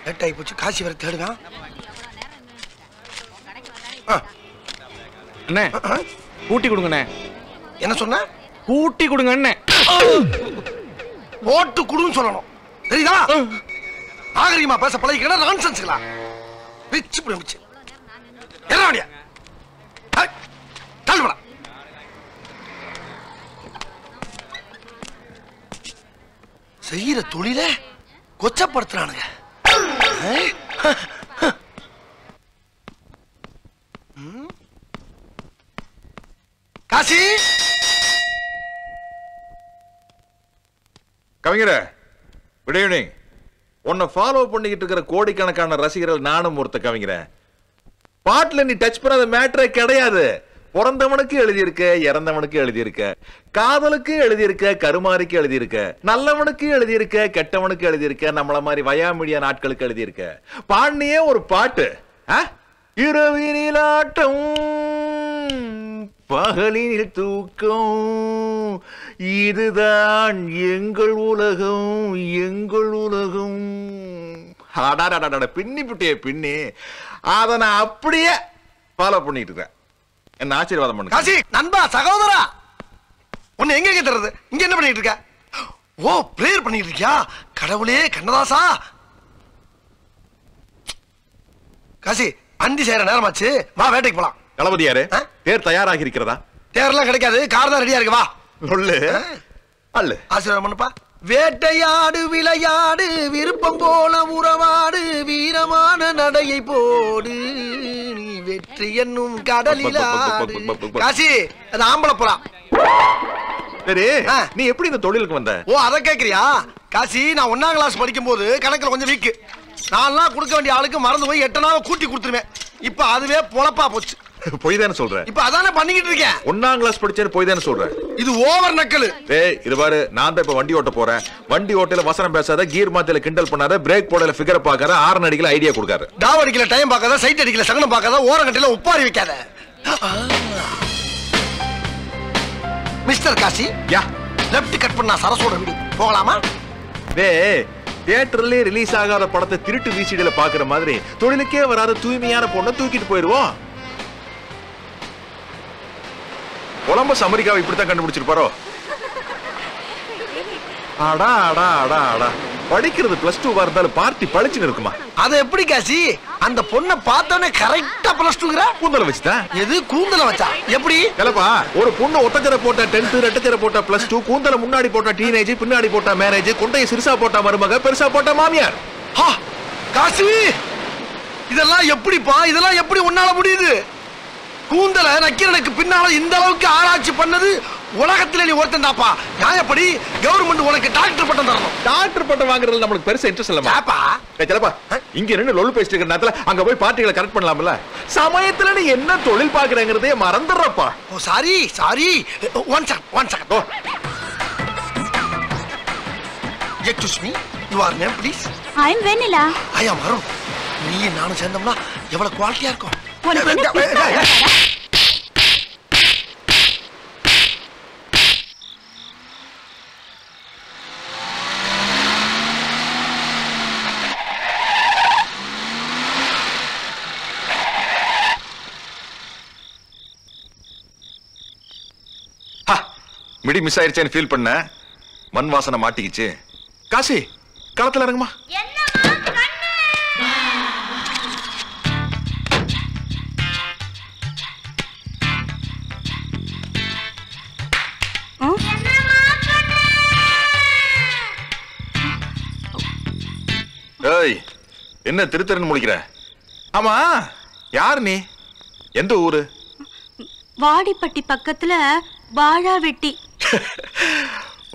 லேட்டாகி போச்சு, காசி வர தேடுவேன். அண்ணே கூட்டி கொடுங்கண்ணே. என்ன சொன்ன? கூட்டி கொடுங்க அண்ணே. போட்டு குடுன்னு சொல்லணும், தெரியுதா? நாகரிகமா பேச பழகிக்கணும். நான்சென்ஸ்களா பிச்சு பிடிச்சு என்ன வண்டியா தள்ளுபடா. செய்யற தொழில கொச்சப்படுத்துறானுங்க. காசி கவிஞர, குட் ஈவினிங். உன்னை ஃபாலோ பண்ணிக்கிட்டு இருக்கிற கோடிக்கணக்கான ரசிகர்கள் நானும் ஒருத்த கவிஞர. பாட்டுல நீ டச் பண்ணாத மேட்டரே கிடையாது. பிறந்தவனுக்கு எழுதியிருக்க, இறந்தவனுக்கு எழுதியிருக்க, காதலுக்கு எழுதியிருக்க, கருமாரிக்கு எழுதியிருக்க, நல்லவனுக்கு எழுதியிருக்க, கெட்டவனுக்கு எழுதியிருக்க, நம்மள மாதிரி வயாமிடியா நாட்களுக்கு எழுதியிருக்க. பாண்டியே ஒரு பாட்டு. இரவினில் ஆட்டம் பகலினில் தூக்கம், இதுதான் எங்கள் உலகம், எங்கள் உலகம். பின்னி புட்டிய பின்னி அத நான் அப்படியே ஃபாலோ பண்ணிட்டு இருக்கேன். என்ன ஆசீர்வாதம் பண்ணு காசி. நண்பா, சகோதரா, உன்னை எங்க தர்றது? இங்க என்ன பண்ணிட்டு இருக்க? ஓ, பிரேயர் பண்ணிட்டு இருக்கியா? கடவுளே கண்ணதாசா. காசி, அந்தி செய்யற நேரமாச்சு, வா வேட்டைக்கு போலாம். தளபதியாரு, தேர் தயாராகி இருக்கிறதா? தேர்லாம் கிடைக்காது, கார் தான் ரெடியா இருக்கு, வா. சொல்லு அல்ல. ஆசீர்வாதம் பண்ணுப்பா. வேட்டையாடு விளையாடு விருப்பம் போல உறவாடு வீரமான நடையை போடு நீ வெற்றி என்னும் கடலில் ஆடு. காசி, அது ஆம்பளை புறா. சரி, நீ எப்படி இந்த தொழிலுக்கு வந்த? ஓ, அத கேக்குறியா? காசி, நான் 1ஆம் கிளாஸ் படிக்கும் போது கணக்குல கொஞ்சம் வீக்கு. நான்லாம் கொடுக்க வேண்டிய ஆளுக்கு மறந்து போய் 8 நாள் கூட்டி கொடுத்துருவேன். இப்ப அதுவே பொழப்பா போச்சு. போய் தானே சொல்றேன். இப்ப அதானே பண்ணிக்கிட்டு இருக்கேன். 1ஆம் கிளாஸ் படிச்சேன்னு போய் தானே சொல்றேன். இது ஓவர் நக்கலு. ஏய், இது பாரு, நான் தான் இப்ப வண்டி ஓட்ட போறேன். வண்டி ஓட்டல வசனம் பேசாத, கீர் மாத்தில கிண்டல் பண்ணாத, பிரேக் போடல ஃபிகர் பார்க்காத, ஹார்ன் அடிக்கல ஐடியா கொடுக்காத, டாவ் அடிக்கல டைம் பார்க்காத, சைட் அடிக்கல சகனம் பார்க்காத, ஓரங்கட்டில உப்பாரி வைக்காத. மிஸ்டர் காசி, யா லெஃப்ட் கட் பண்ணா சரசோட வீடு போகலாமா? டேய், தியேட்டர்லயே ரிலீஸ் ஆகாத படத்தை திருட்டு விசிடில பாக்குற மாதிரி தொழிலுக்கே வராத தூய்மையான பொண்ணை தூக்கிட்டு போயிருவோம். கொலம்பஸ் அமெரிக்காவை இப்படித்தான் கண்டுபிடிச்சிருப்பாரோ? அடா அடா அடா அடா, படிக்கிறது +2 இருந்தாலும் பார்ட்டி பழிச்சுன்னு இருக்குமா? அது எப்படி காசி? அந்த பொண்ணை பார்த்தோன்னே கரெக்டா +2ங்கற? கூந்தல வச்சுதான். எது கூந்தல வச்சா? எப்படி? இல்லப்பா, ஒரு பொண்ணு ஒட்டச்சர போட்டா 10th, ரெட்டச்சர போட்டா +2, கூந்தல முன்னாடி போட்டா டீனேஜ், பின்னாடி போட்டா மேரேஜ், கொண்டைய சிறுசா போட்டா மருமக, பெருசா போட்டா மாமியார். காசி, இதெல்லாம் எப்படிப்பா? இதெல்லாம் எப்படி உன்னால முடியுது? கூந்தல நக்கீரனுக்கு பின்னால இந்த அளவுக்கு ஆராய்ச்சி பண்ணது உலகத்திலே நீ ஒருத்தன் தாப்பா. நியாயப்படி கவர்மெண்ட் உனக்கு டாக்டர் பட்டம் தரணும். டாக்டர் பட்டம் வாங்குறதுல நமக்கு பெருசா இன்ட்ரெஸ்ட் இல்லமா? ஏப்பா, இங்க நின்னு லொல்லு பேசிட்டு இருக்க நேரத்துல அங்க போய் பார்ட்டிகளை கரெக்ட் பண்ணலாம்ல? சமயத்துல நீ என்ன தொழில் பாக்குறங்கறதே மறந்துறப்பா. Oh sorry sorry, one second. Excuse me, your name please? I am Vennila. I am Arun. நீ நானும் சேர்ந்தோம்னா எவ்வளவு குவாலிட்டியா இருக்கும். மிடி மிஸ் ஆயிருச்சேன்னு ஃபீல் பண்ண, மண் வாசனை மாட்டிக்கிச்சு. காசி, களத்துல இறங்குமா. ஏய், என்ன திருத்தரன்னு முடிக்கிற? ஆமா, யார் நீ? எந்த ஊரு? வாடிப்பட்டி பக்கத்துல வாழாவெட்டி.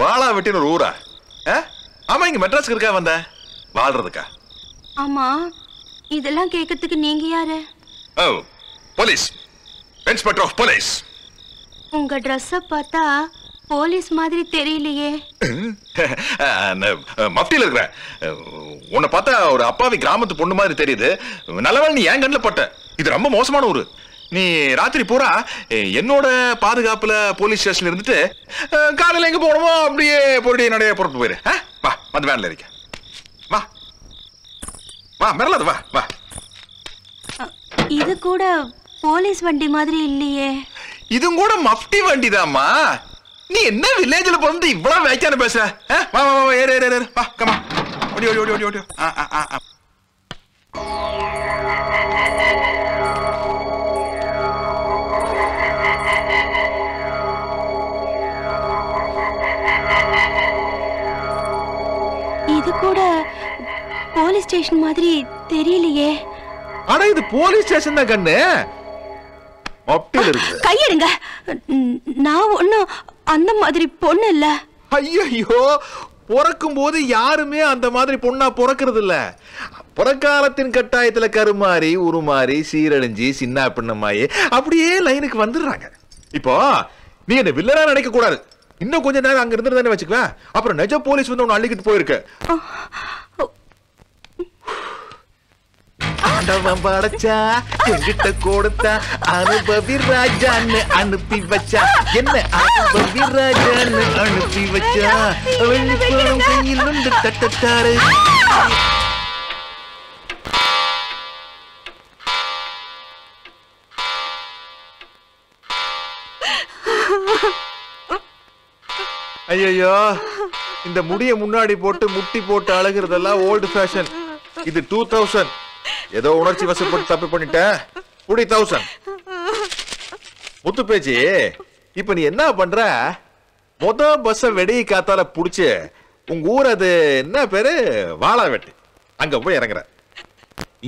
வாழாவெட்டின்னு ஒரு ஊரா? ஆமா, இங்க மெட்ராஸ்க்கு இருக்கா வந்த? வாழ்றதுக்கா? ஆமா, இதெல்லாம் கேட்கறதுக்கு நீங்க யாரு? ஓ, போலீஸ், இன்ஸ்பெக்டர் ஆஃப் போலீஸ். உங்க ட்ரெஸ்ஸ பார்த்தா போலீஸ் மாதிரி தெரியலையே. மஃப்டில இருக்கிற உன்னை பார்த்தா ஒரு அப்பாவி கிராமத்து பொண்ணு மாதிரி தெரியுது. நல்லவேளை நீ ஏன் கண்ணில் பட்ட. இது ரொம்ப மோசமான ஊரு. நீ ராத்திரி பூரா என்னோட பாதுகாப்புல போலீஸ் ஸ்டேஷன்ல இருந்துட்டு காலையில எங்க போகணுமோ அப்படியே பொருடைய நடைய புறப்பட்டு போயிரு. வா வந்து வேன்ல இருக்க. வா வா மிரளாத வா வா. இது கூட போலீஸ் வண்டி மாதிரி இல்லையே. இதுவும் கூட மஃப்டி வண்டிதாம்மா. நீ என்ன வில்லேஜ்ல பிறந்து இவ்வளவு வேக்கான பேசுற? வா வா வா ஏறு ஏறு ஏறு வா கமா. ஓடி ஓடி ஓடி ஓடி ஓடி. இது கூட போலீஸ் ஸ்டேஷன் மாதிரி தெரியலையே. ஆனா இது போலீஸ் ஸ்டேஷன் தான் கண்ணு. மப்டில இருக்கு. கையெடுங்க. நான் ஒண்ணும் அந்த மாதிரி பொண்ணு இல்ல. ஐயோ பிறக்கும் போது யாருமே அந்த மாதிரி பொண்ணா பிறக்கிறது இல்ல. பிறக்காலத்தின் கட்டாயத்துல கருமாறி உருமாறி சீரழிஞ்சி சின்ன பின்னமாயி அப்படியே லைனுக்கு வந்துடுறாங்க. இப்போ நீ என்ன வில்லனா நினைக்க கூடாது. இன்னும் கொஞ்ச நேரம் அங்க இருந்து தானே வச்சுக்குவேன். அப்புறம் நிஜ போலீஸ் வந்து உன்னை அள்ளிக்கிட்டு போயிருக்கு. ஆண்டவன் படைச்சா என்கிட்ட கொடுத்தா அனுபவி ராஜான்னு அனுப்பி வச்சா. என்ன அனுபவி ராஜான்னு அனுப்பி வச்சா. வெள்ளிப்பழம் கையில் உண்டு தட்டத்தாரு. ஐயோ இந்த முடிய முன்னாடி போட்டு முட்டி போட்டு அழகுறதெல்லாம் ஓல்டு ஃபேஷன். இது 2000. ஏதோ உணர்ச்சி வசப்பட்டு தப்பு பண்ணிட்டேன். 40,000. முத்து பேச்சு இப்ப நீ என்ன பண்ற? மொத பஸ்ஸ வெடி காத்தால புடிச்சு உங்க ஊர் அது என்ன பேரு வாழாவெட்டு அங்க போய் இறங்குற.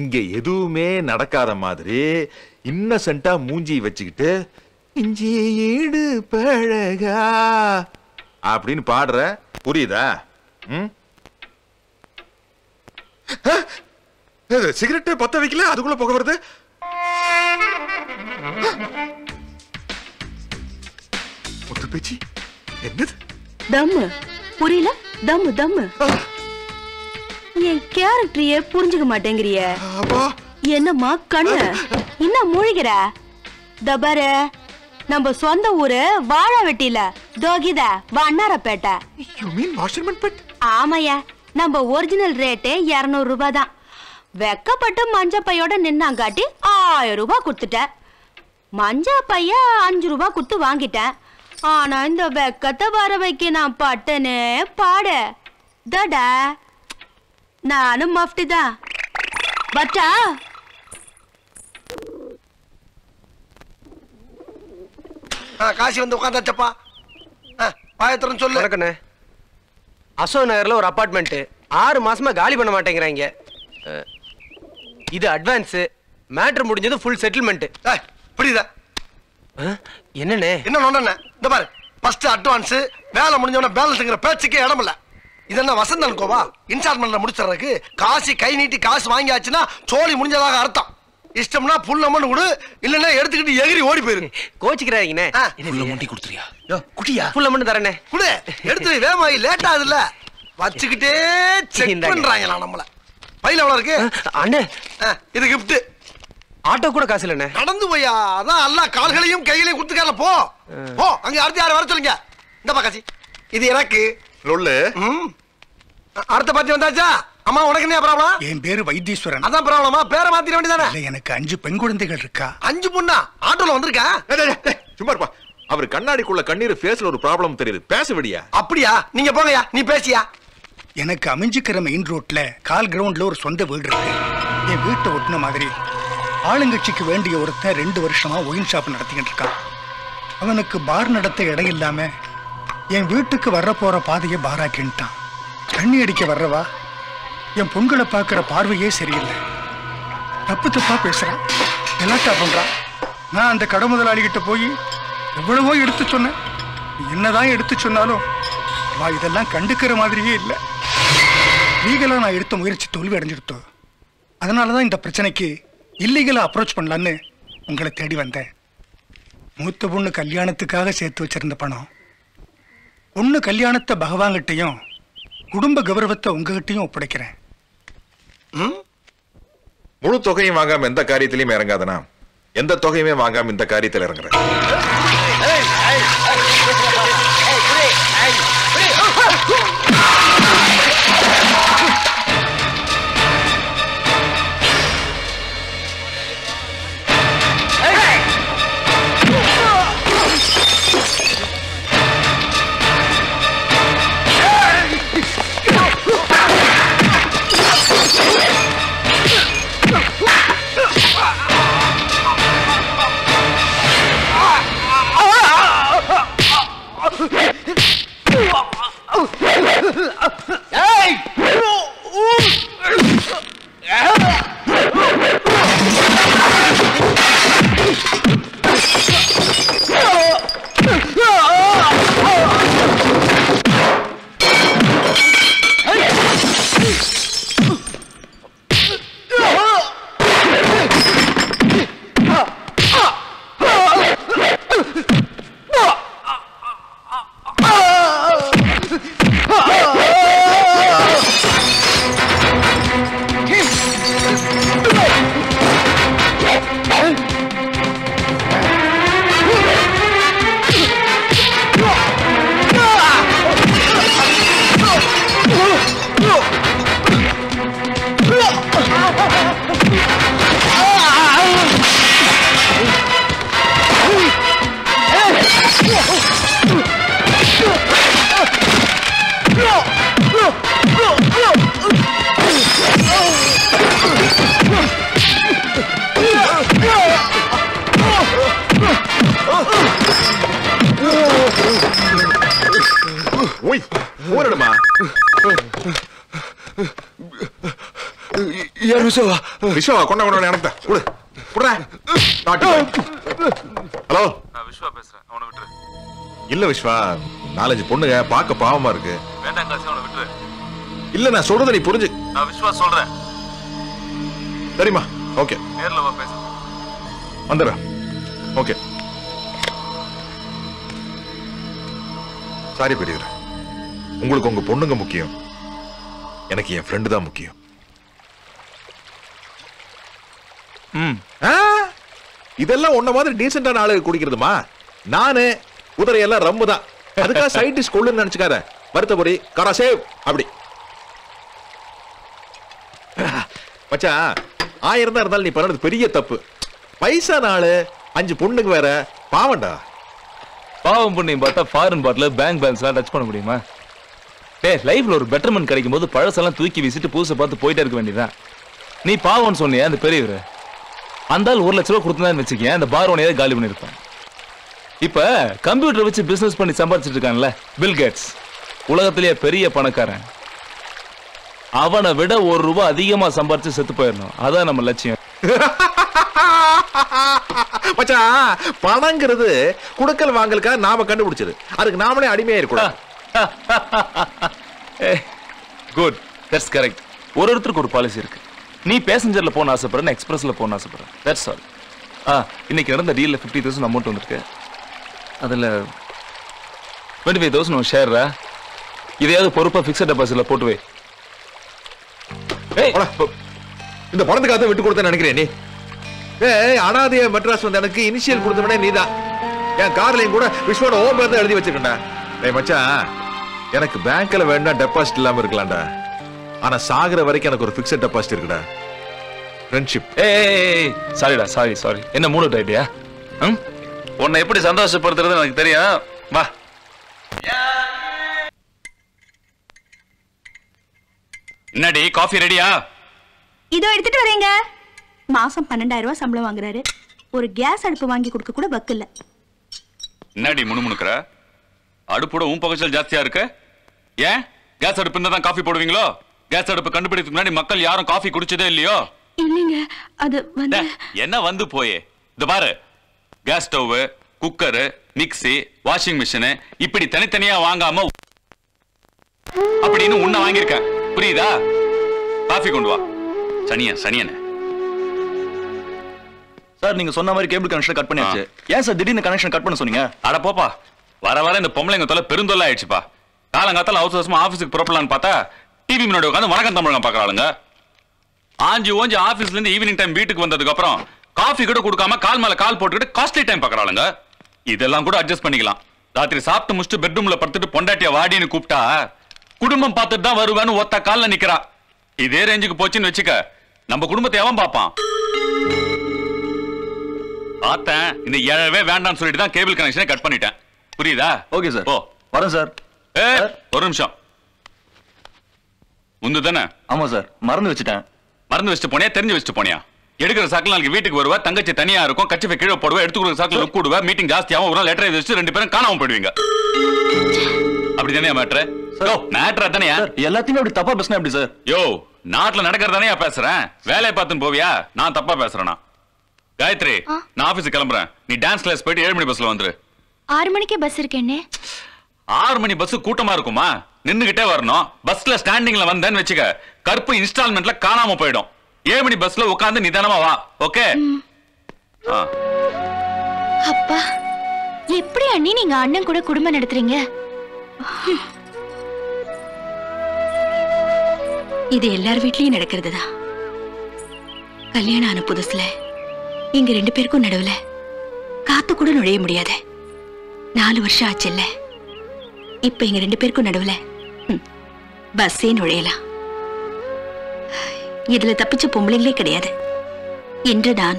இங்க எதுவுமே நடக்காத மாதிரி இன்னசென்ட்டா மூஞ்சி வச்சுக்கிட்டு இஞ்சி ஈடு பழகா அப்படின்னு பாடுற. புரியுதா? சிகரெட் பத்த வைக்கல அதுக்குள்ள புகை வருது. முத்து பேச்சு என்னது? தம்மு புரியல. தம்மு தம்மு. என் கேரக்டரையே புரிஞ்சுக்க மாட்டேங்கிறிய. என்னம்மா கண்ணு இன்னும் மூழ்கிற? தபாரு நம்ம சொந்த ஊரு வாழாவெட்டில தோகித Vannarapettai. You mean Washerman Pet? ஆமாயா, நம்ம ஒரிஜினல் ரேட்டு 200 ரூபாய் தான். வெக்கப்பட்டு மஞ்ச பையோட நின்னாங்காட்டி 1000 ரூபாய் கொடுத்துட்டேன். மஞ்ச பைய 5 ரூபாய் கொடுத்து வாங்கிட்டேன். ஆனா இந்த வெக்கத்தை வர வைக்க நான் பட்டனே பாடு. தடா நானும் மஃப்டி தான். பட்டா காசி வந்து உட்காந்தாச்சப்பா. பாயத்திரம் சொல்லு. வணக்கண்ணே. அசோக் நகர்ல ஒரு அபார்ட்மெண்ட் 6 மாசமா காலி பண்ண மாட்டேங்கிறாங்க. இது அட்வான்ஸ். மேட்டர் முடிஞ்சது ஃபுல் செட்டில்மெண்ட். புரியுதா? என்னண்ணே என்ன நோண்டனே? இந்த பாரு, ஃபர்ஸ்ட் அட்வான்ஸ், வேலை முடிஞ்சவன பேலன்ஸ்ங்கற பேச்சுக்கே இடம் இல்ல. இது என்ன வசந்தன் கோவா? இன்ஸ்டால்மென்ட்ல முடிச்சறதுக்கு காசி கை நீட்டி காசு வாங்கியாச்சுன்னா சோலி முடிஞ்சதாக அர்த்தம். இஷ்டம்னா புல் அமௌண்ட் கொடு, இல்லன்னா எடுத்துக்கிட்டு எகிரி ஓடி போயிரு. கோச்சிக்கிறாங்கண்ணே. புல் அமௌண்ட் கொடுத்துறியா? யோ குட்டியா? ஃபுல் அமௌண்ட் தரேனே. குடு, எடுத்து வேமாயி லேட் ஆகுதுல. வச்சுக்கிட்டே செக் பண்றாங்களா நம்மள. பையில எவ்வளவு இருக்கு? அண்ணே இது கிஃப்ட். ஆட்டோ கூட காசு இல்லண்ணே. நடந்து போயா, அதான் எல்லா கால்களையும் கைகளையும் கொடுத்துக்காரல. போ போ, அங்க அடுத்து யாரை வர சொல்லுங்க. இந்த பாக்காசி இது எனக்கு லொல்லு. அடுத்த பாத்தி வந்தாச்சா? அம்மா உனக்கு என்ன ப்ராப்ளம்? என் பேரு வைத்தீஸ்வரன். அதான் ப்ராப்ளமா? பேரை மாத்திர வேண்டியதானே? இல்ல, எனக்கு 5 பெண் குழந்தைகள் இருக்கா. 5 பொண்ணா? ஆட்டோல வந்திருக்கா? சும்மா இருப்பா. அவர் கண்ணாடிக்குள்ள கண்ணீர் ஃபேஸ்ல ஒரு ப்ராப்ளம் தெரியுது. பேச விடியா? அப்படியா? நீங்க போங்கயா, நீ பேசியா. எனக்கு அமைஞ்சிக்கிற மெயின் ரோட்ல கால் கிரவுண்ட்ல ஒரு சொந்த வீடு இருக்கு. என் வீட்டை ஒட்டின மாதிரி ஆளுங்கட்சிக்கு வேண்டிய ஒருத்தன் 2 வருஷமா ஒயின் ஷாப் நடத்திக்கிட்டு இருக்கான். அவனுக்கு பார் நடத்த இடம் இல்லாம என் வீட்டுக்கு வர்ற போற பாதையை பாராக்கின்ட்டான். தண்ணி அடிக்க வர்றவா என் பொண்களை பார்க்கிற பார்வையே சரியில்லை. தப்பு தப்பா பேசுறான், கலாட்டா பண்றான். நான் அந்த கடை முதலாளிகிட்ட போய் எவ்வளவோ எடுத்து சொன்னேன். என்னதான் எடுத்து சொன்னாலும் வா இதெல்லாம் கண்டுக்கிற மாதிரியே இல்லை. லீகலா நான் எடுத்த முயற்சி தோல்வி அடைஞ்சிருத்தோம். அதனாலதான் இந்த பிரச்சனைக்கு இல்லீகலா அப்ரோச் பண்ணலான்னு உங்களை தேடி வந்தேன். மூத்த பொண்ணு கல்யாணத்துக்காக சேர்த்து வச்சிருந்த பணம், பொண்ணு கல்யாணத்தை பகவான்கிட்டையும் குடும்ப கௌரவத்தை உங்ககிட்டையும் ஒப்படைக்கிறேன். முழு தொகையும் வாங்காம எந்த காரியத்திலையும் இறங்காதனா எந்த தொகையுமே வாங்காம இந்த காரியத்தில் இறங்குறேன். விஸ்வா கொண்ட எனக்கு ஹலோ, விஸ்வா பேசுறேன். அவனை விட்டுரு. இல்ல விஸ்வா, 4-5 பொண்ணுங்க பார்க்க பாவமா இருக்கு. வேண்டாம் காசி, அவனை விட்டுரு. இல்ல நான் சொல்றத நீ புரிஞ்சு. நான் விஸ்வா சொல்றேன். சரிம்மா, ஓகே. நேர்ல வா பேசு. வந்துடுறேன். ஓகே. சாரி பெரியவரே, உங்களுக்கு உங்க பொண்ணுங்க முக்கியம், எனக்கு என் ஃப்ரெண்டு தான் முக்கியம். இதெல்லாம் உன்ன மாதிரி டீசென்டான ஆளு குடிக்கிறதுமா? நானு குதிரையெல்லாம் ரம்மு தான். அதுக்காக சைட் டிஷ் கொள்ளுன்னு நினைச்சுக்காத. வருத்தபுரி கராசேவ் அப்படி மச்சான். 1000 தான் இருந்தாலும் நீ பண்ணது பெரிய தப்பு. பைசா நாளு 5 பொண்ணுக்கு வேற பாவண்டா. பாவம் பண்ணி பார்த்தா ஃபாரின் பாட்டில பேங்க் பேலன்ஸ்லாம் டச் பண்ண முடியுமா? டேய், லைஃப்ல ஒரு பெட்டர்மெண்ட் கிடைக்கும் போது பழசெல்லாம் தூக்கி வீசிட்டு புதுசை பார்த்து போயிட்டே இருக்க வேண்டியதான். நீ பாவம்னு சொன்னியா அந்த பெரியவர்? அந்த ஆள் 1 லட்ச ரூபா கொடுத்துதான் வச்சுக்கேன், அந்த பார் ஒனையே காலி பண்ணிருப்பான். இப்ப கம்ப்யூட்டர் வச்சு பிசினஸ் பண்ணி சம்பாதிச்சிட்டு இருக்கான்ல பில் கேட்ஸ், உலகத்திலேயே பெரிய பணக்காரன். அவனை விட 1 ரூபாய் அதிகமா சம்பாதிச்சு செத்து போயிடணும், அதான் நம்ம லட்சியம். மச்சான், பணங்கிறது குடுக்கல் வாங்கலுக்காக நாம கண்டுபிடிச்சது, அதுக்கு நாமளே அடிமையா இருக்கக்கூடாது. Good, that's correct. ஒருத்தருக்கு ஒரு பாலிசி இருக்கு. நீ பேசஞ்சர்ல போன ஆசைப்படுற, எக்ஸ்பிரஸ்ல போன ஆசைப்படுற. That's all. இன்னைக்கு நடந்த டீல்ல 50,000 அமௌண்ட் வந்திருக்கு. அதுல 25,000 ஷேர்ரா. இதையாவது பொறுப்பா பிக்ஸட் டெபாசிட்ல போட்டு வை. இந்த பணத்துக்காக விட்டு கொடுத்த நினைக்கிறேன் நீ. அனாதைய மெட்ராஸ் வந்து எனக்கு இனிஷியல் கொடுத்தவனே நீதான். என் கார்லயும் கூட விஸ்வோட ஓம் பேர் தான் எழுதி வச்சிருக்கேன்டா. மச்சான், எனக்கு பேங்க்ல வேண்டாம் டெபாசிட் இல்லாம இருக்கலாம்டா, ஆனா சாகுற வரைக்கும் எனக்கு ஒரு பிக்ஸட் டெபாசிட் இருக்குடா. ஃப்ரெண்ட்ஷிப். சாரிடா, சாரி. என்ன மூட் அவுட் ஆயிட்டியா? உன்னை எப்படி சந்தோஷப்படுத்துறது எனக்கு தெரியும். வா. என்னடி, காஃபி ரெடியா? இதோ எடுத்துட்டு வரேங்க. மாசம் 12,000 ரூபாய் சம்பளம் வாங்குறாரு, ஒரு கேஸ் அடுப்பு வாங்கி கொடுக்க கூட பக்கு இல்ல. என்னடி முணுமுணுக்குற? அடுப்போட பகச்சல் ஜாஸ்தியா இருக்கு. ஏன் கேஸ் அடுப்பு இருந்தா தான் காஃபி போடுவீங்களோ? கேஸ் அடுப்பு கண்டுபிடிக்கிறதுக்கு முன்னாடி மக்கள் யாரும் காஃபி குடிச்சதே இல்லையோ? இல்லைங்க, அது வந்து என்ன வந்து போயே. இந்த பாரு, gas stove, cooker, mixie, washing machine இப்படி தனித்தனியா வாங்காம அப்படின்னு உன்ன வாங்கியிருக்கேன், புரியுதா? காஃபி கொண்டு வா. சனியன் சார், நீங்க சொன்ன மாதிரி கேபிள் கனெக்ஷன் கட் பண்ணியாச்சு. ஏன் சார் திடீர்னு கனெக்ஷன் கட் பண்ண சொன்னீங்க? அட போப்பா, வர இந்த பொம்பளைங்க தொல்லை பெருந்தொல்லை ஆயிடுச்சுப்பா. காலங்காத்தால அவசரமா ஆபீஸுக்கு புறப்படலான்னு பார்த்தா டிவி முன்னாடி உட்காந்து வணக்கம் தமிழகம் பாக்குறாளுங்க. ஆஞ்சி ஓஞ்சி ஆபீஸ்ல இருந்து ஈவினிங் டைம் வீட்டுக்கு வந்ததுக்கு அப்புறம் காஃபி கூட கொடுக்காம கால் மேல கால் போட்டுக்கிட்டு காஸ்ட்லி டைம் பார்க்கறாளுங்க. இதெல்லாம் கூட அட்ஜஸ்ட் பண்ணிக்கலாம். ராத்திரி சாப்பிட்டு முடிச்சுட்டு பெட்ரூம்ல படுத்துட்டு பொண்டாட்டிய வாடின்னு கூப்பிட்டா குடும்பம் பார்த்துட்டு தான் வருவேன்னு ஒத்த கால்ல நிக்கிறா. இதே ரேஞ்சுக்கு போச்சுன்னு வச்சுக்க, நம்ம குடும்பத்தை எவன் பார்ப்பான்? பார்த்தேன், இந்த ஏழவே வேண்டாம்னு சொல்லிட்டு தான் கேபிள் கனெக்ஷனை கட் பண்ணிட்டேன். புரியுதா? Okay sir. ஓ வரேன் சார். ஒரு நிமிஷம். உந்து தானே? ஆமா சார், மறந்து வச்சுட்டேன். மறந்து வச்சுட்டு போனியா, தெரிஞ்சு வச்சுட்டு போனியா? எடுக்கிற சாக்கில் நாளைக்கு வீட்டுக்கு வருவா, தங்கச்சி தனியா இருக்கும், கட்சி கீழே போடுவா, எடுத்து கொடுக்குற சாக்கில் லுக் விடுவா, மீட்டிங் ஜாஸ்தியாகவும் ஒரு நாள் லெட்டர் எழுதி வச்சு 2 பேரும் காணாம போயிடுவீங்க. அப்படிதானே மேட்ரு? மேட்ரா தானேயா? எல்லாத்தையுமே அப்படி தப்பா பேசினா எப்படி சார்? யோ, நாட்டுல நடக்கிறதானே பேசுறேன். வேலையை பார்த்துன்னு போவியா? நான் தப்பா பேசுறேனா? காயத்ரி, நான் ஆபீஸ் கிளம்புறேன். நீ டான்ஸ் கிளாஸ் போயிட்டு 7 மணி பஸ்ல வந்துரு. 6 மணிக்கே பஸ் இருக்கேன்னு. 6 மணி பஸ் கூட்டமா இருக்குமா? நின்னுகிட்டே வரணும். பஸ்ல ஸ்டாண்டிங்ல வந்தேன்னு வச்சுக்க, கருப்பு இன்ஸ்டால்மெண்ட்ல காணாம போயிடும். 7 மணி பஸ்ல உட்கார்ந்து நிதானமா வா. ஓகே? அப்பா, எப்படி அண்ணி நீங்க அண்ணன் கூட குடும்பம் நடத்துறீங்க? இது எல்லார் வீட்லயும் நடக்கிறதுதான். கல்யாணம் ஆன புதுசுல எங்க 2 பேருக்கும் நடுவுல காத்து கூட நுழைய முடியாது. 4 வருஷம் ஆச்சுல்ல, இப்ப எங்க 2 பேருக்கும் நடுவுல பஸ்ஸே நுழையலாம். இதுல தப்பிச்ச பொம்பளைங்களே கிடையாது. இன்று நான்,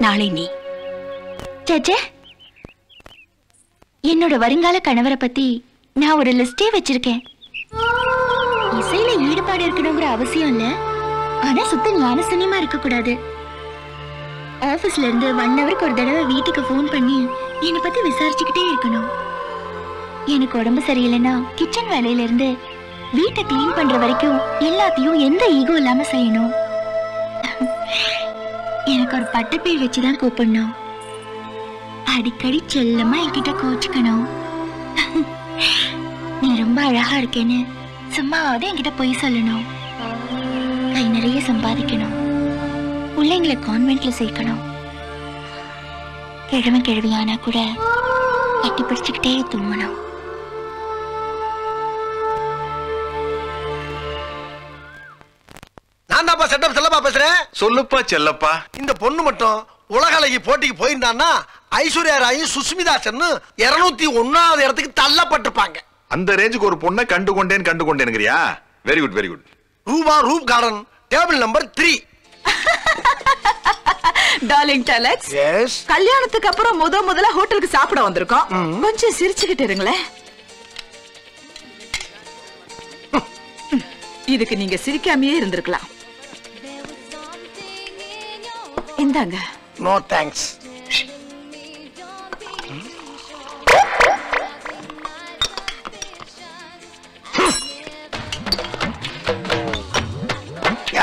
நாளை நீ. சேச்சே, என்னோட வருங்கால கணவரை பத்தி நான் ஒரு லிஸ்டே வச்சிருக்கேன். இசையில ஈடுபாடு இருக்கணுங்கிற அவசியம் இல்ல, ஆனா சுத்த ஞானசனியமா இருக்க கூடாது. ஆபீஸ்ல இருந்து 1 ஹவருக்கு ஒரு தடவை வீட்டுக்கு போன் பண்ணி என்னை பத்தி விசாரிச்சுக்கிட்டே இருக்கணும். எனக்கு உடம்பு சரியில்லைன்னா கிச்சன் வேலையில இருந்து வீட்டை கிளீன் பண்ற வரைக்கும் எல்லாத்தையும் எந்த ஈகோ இல்லாம செய்யணும். எனக்கு ஒரு பட்டு பேர் வச்சுதான் கூப்பிடணும். அடிக்கடி செல்லமா என்கிட்ட கோச்சுக்கணும். நீ ரொம்ப அழகா இருக்கேன்னு சும்மாவது என்கிட்ட போய் சொல்லணும். கை நிறைய சம்பாதிக்கணும். பிள்ளைங்களை கான்வென்ட்ல சேர்க்கணும். கிழமை கிழவியானா கூட கட்டி பிடிச்சுக்கிட்டே தூங்கணும். நான் தான்ப்பா செட்டப் செல்லப்பா பேசுறேன். சொல்லுப்பா செல்லப்பா. இந்த பொண்ணு மட்டும் உலக அழகி போட்டிக்கு போயிருந்தான்னா ஐஸ்வர்யா ராயும் சுஸ்மிதா சென்னு 201வது இடத்துக்கு தள்ளப்பட்டிருப்பாங்க. அந்த ரேஞ்சுக்கு ஒரு பொண்ணை கண்டு கொண்டேன்ங்கறியா? Very good very good. ரூபா roof garden table number 3. Darling deluxe, yes. கல்யாணத்துக்கு அப்புறம் முதல்ல ஹோட்டலுக்கு சாப்பிட வந்திருக்கோம். கொஞ்சம் சிரிச்சுக்கிட்டு இருங்களேன். இதுக்கு நீங்க சிரிக்காமையே இருந்திருக்கலாம். இந்தாங்க. No thanks.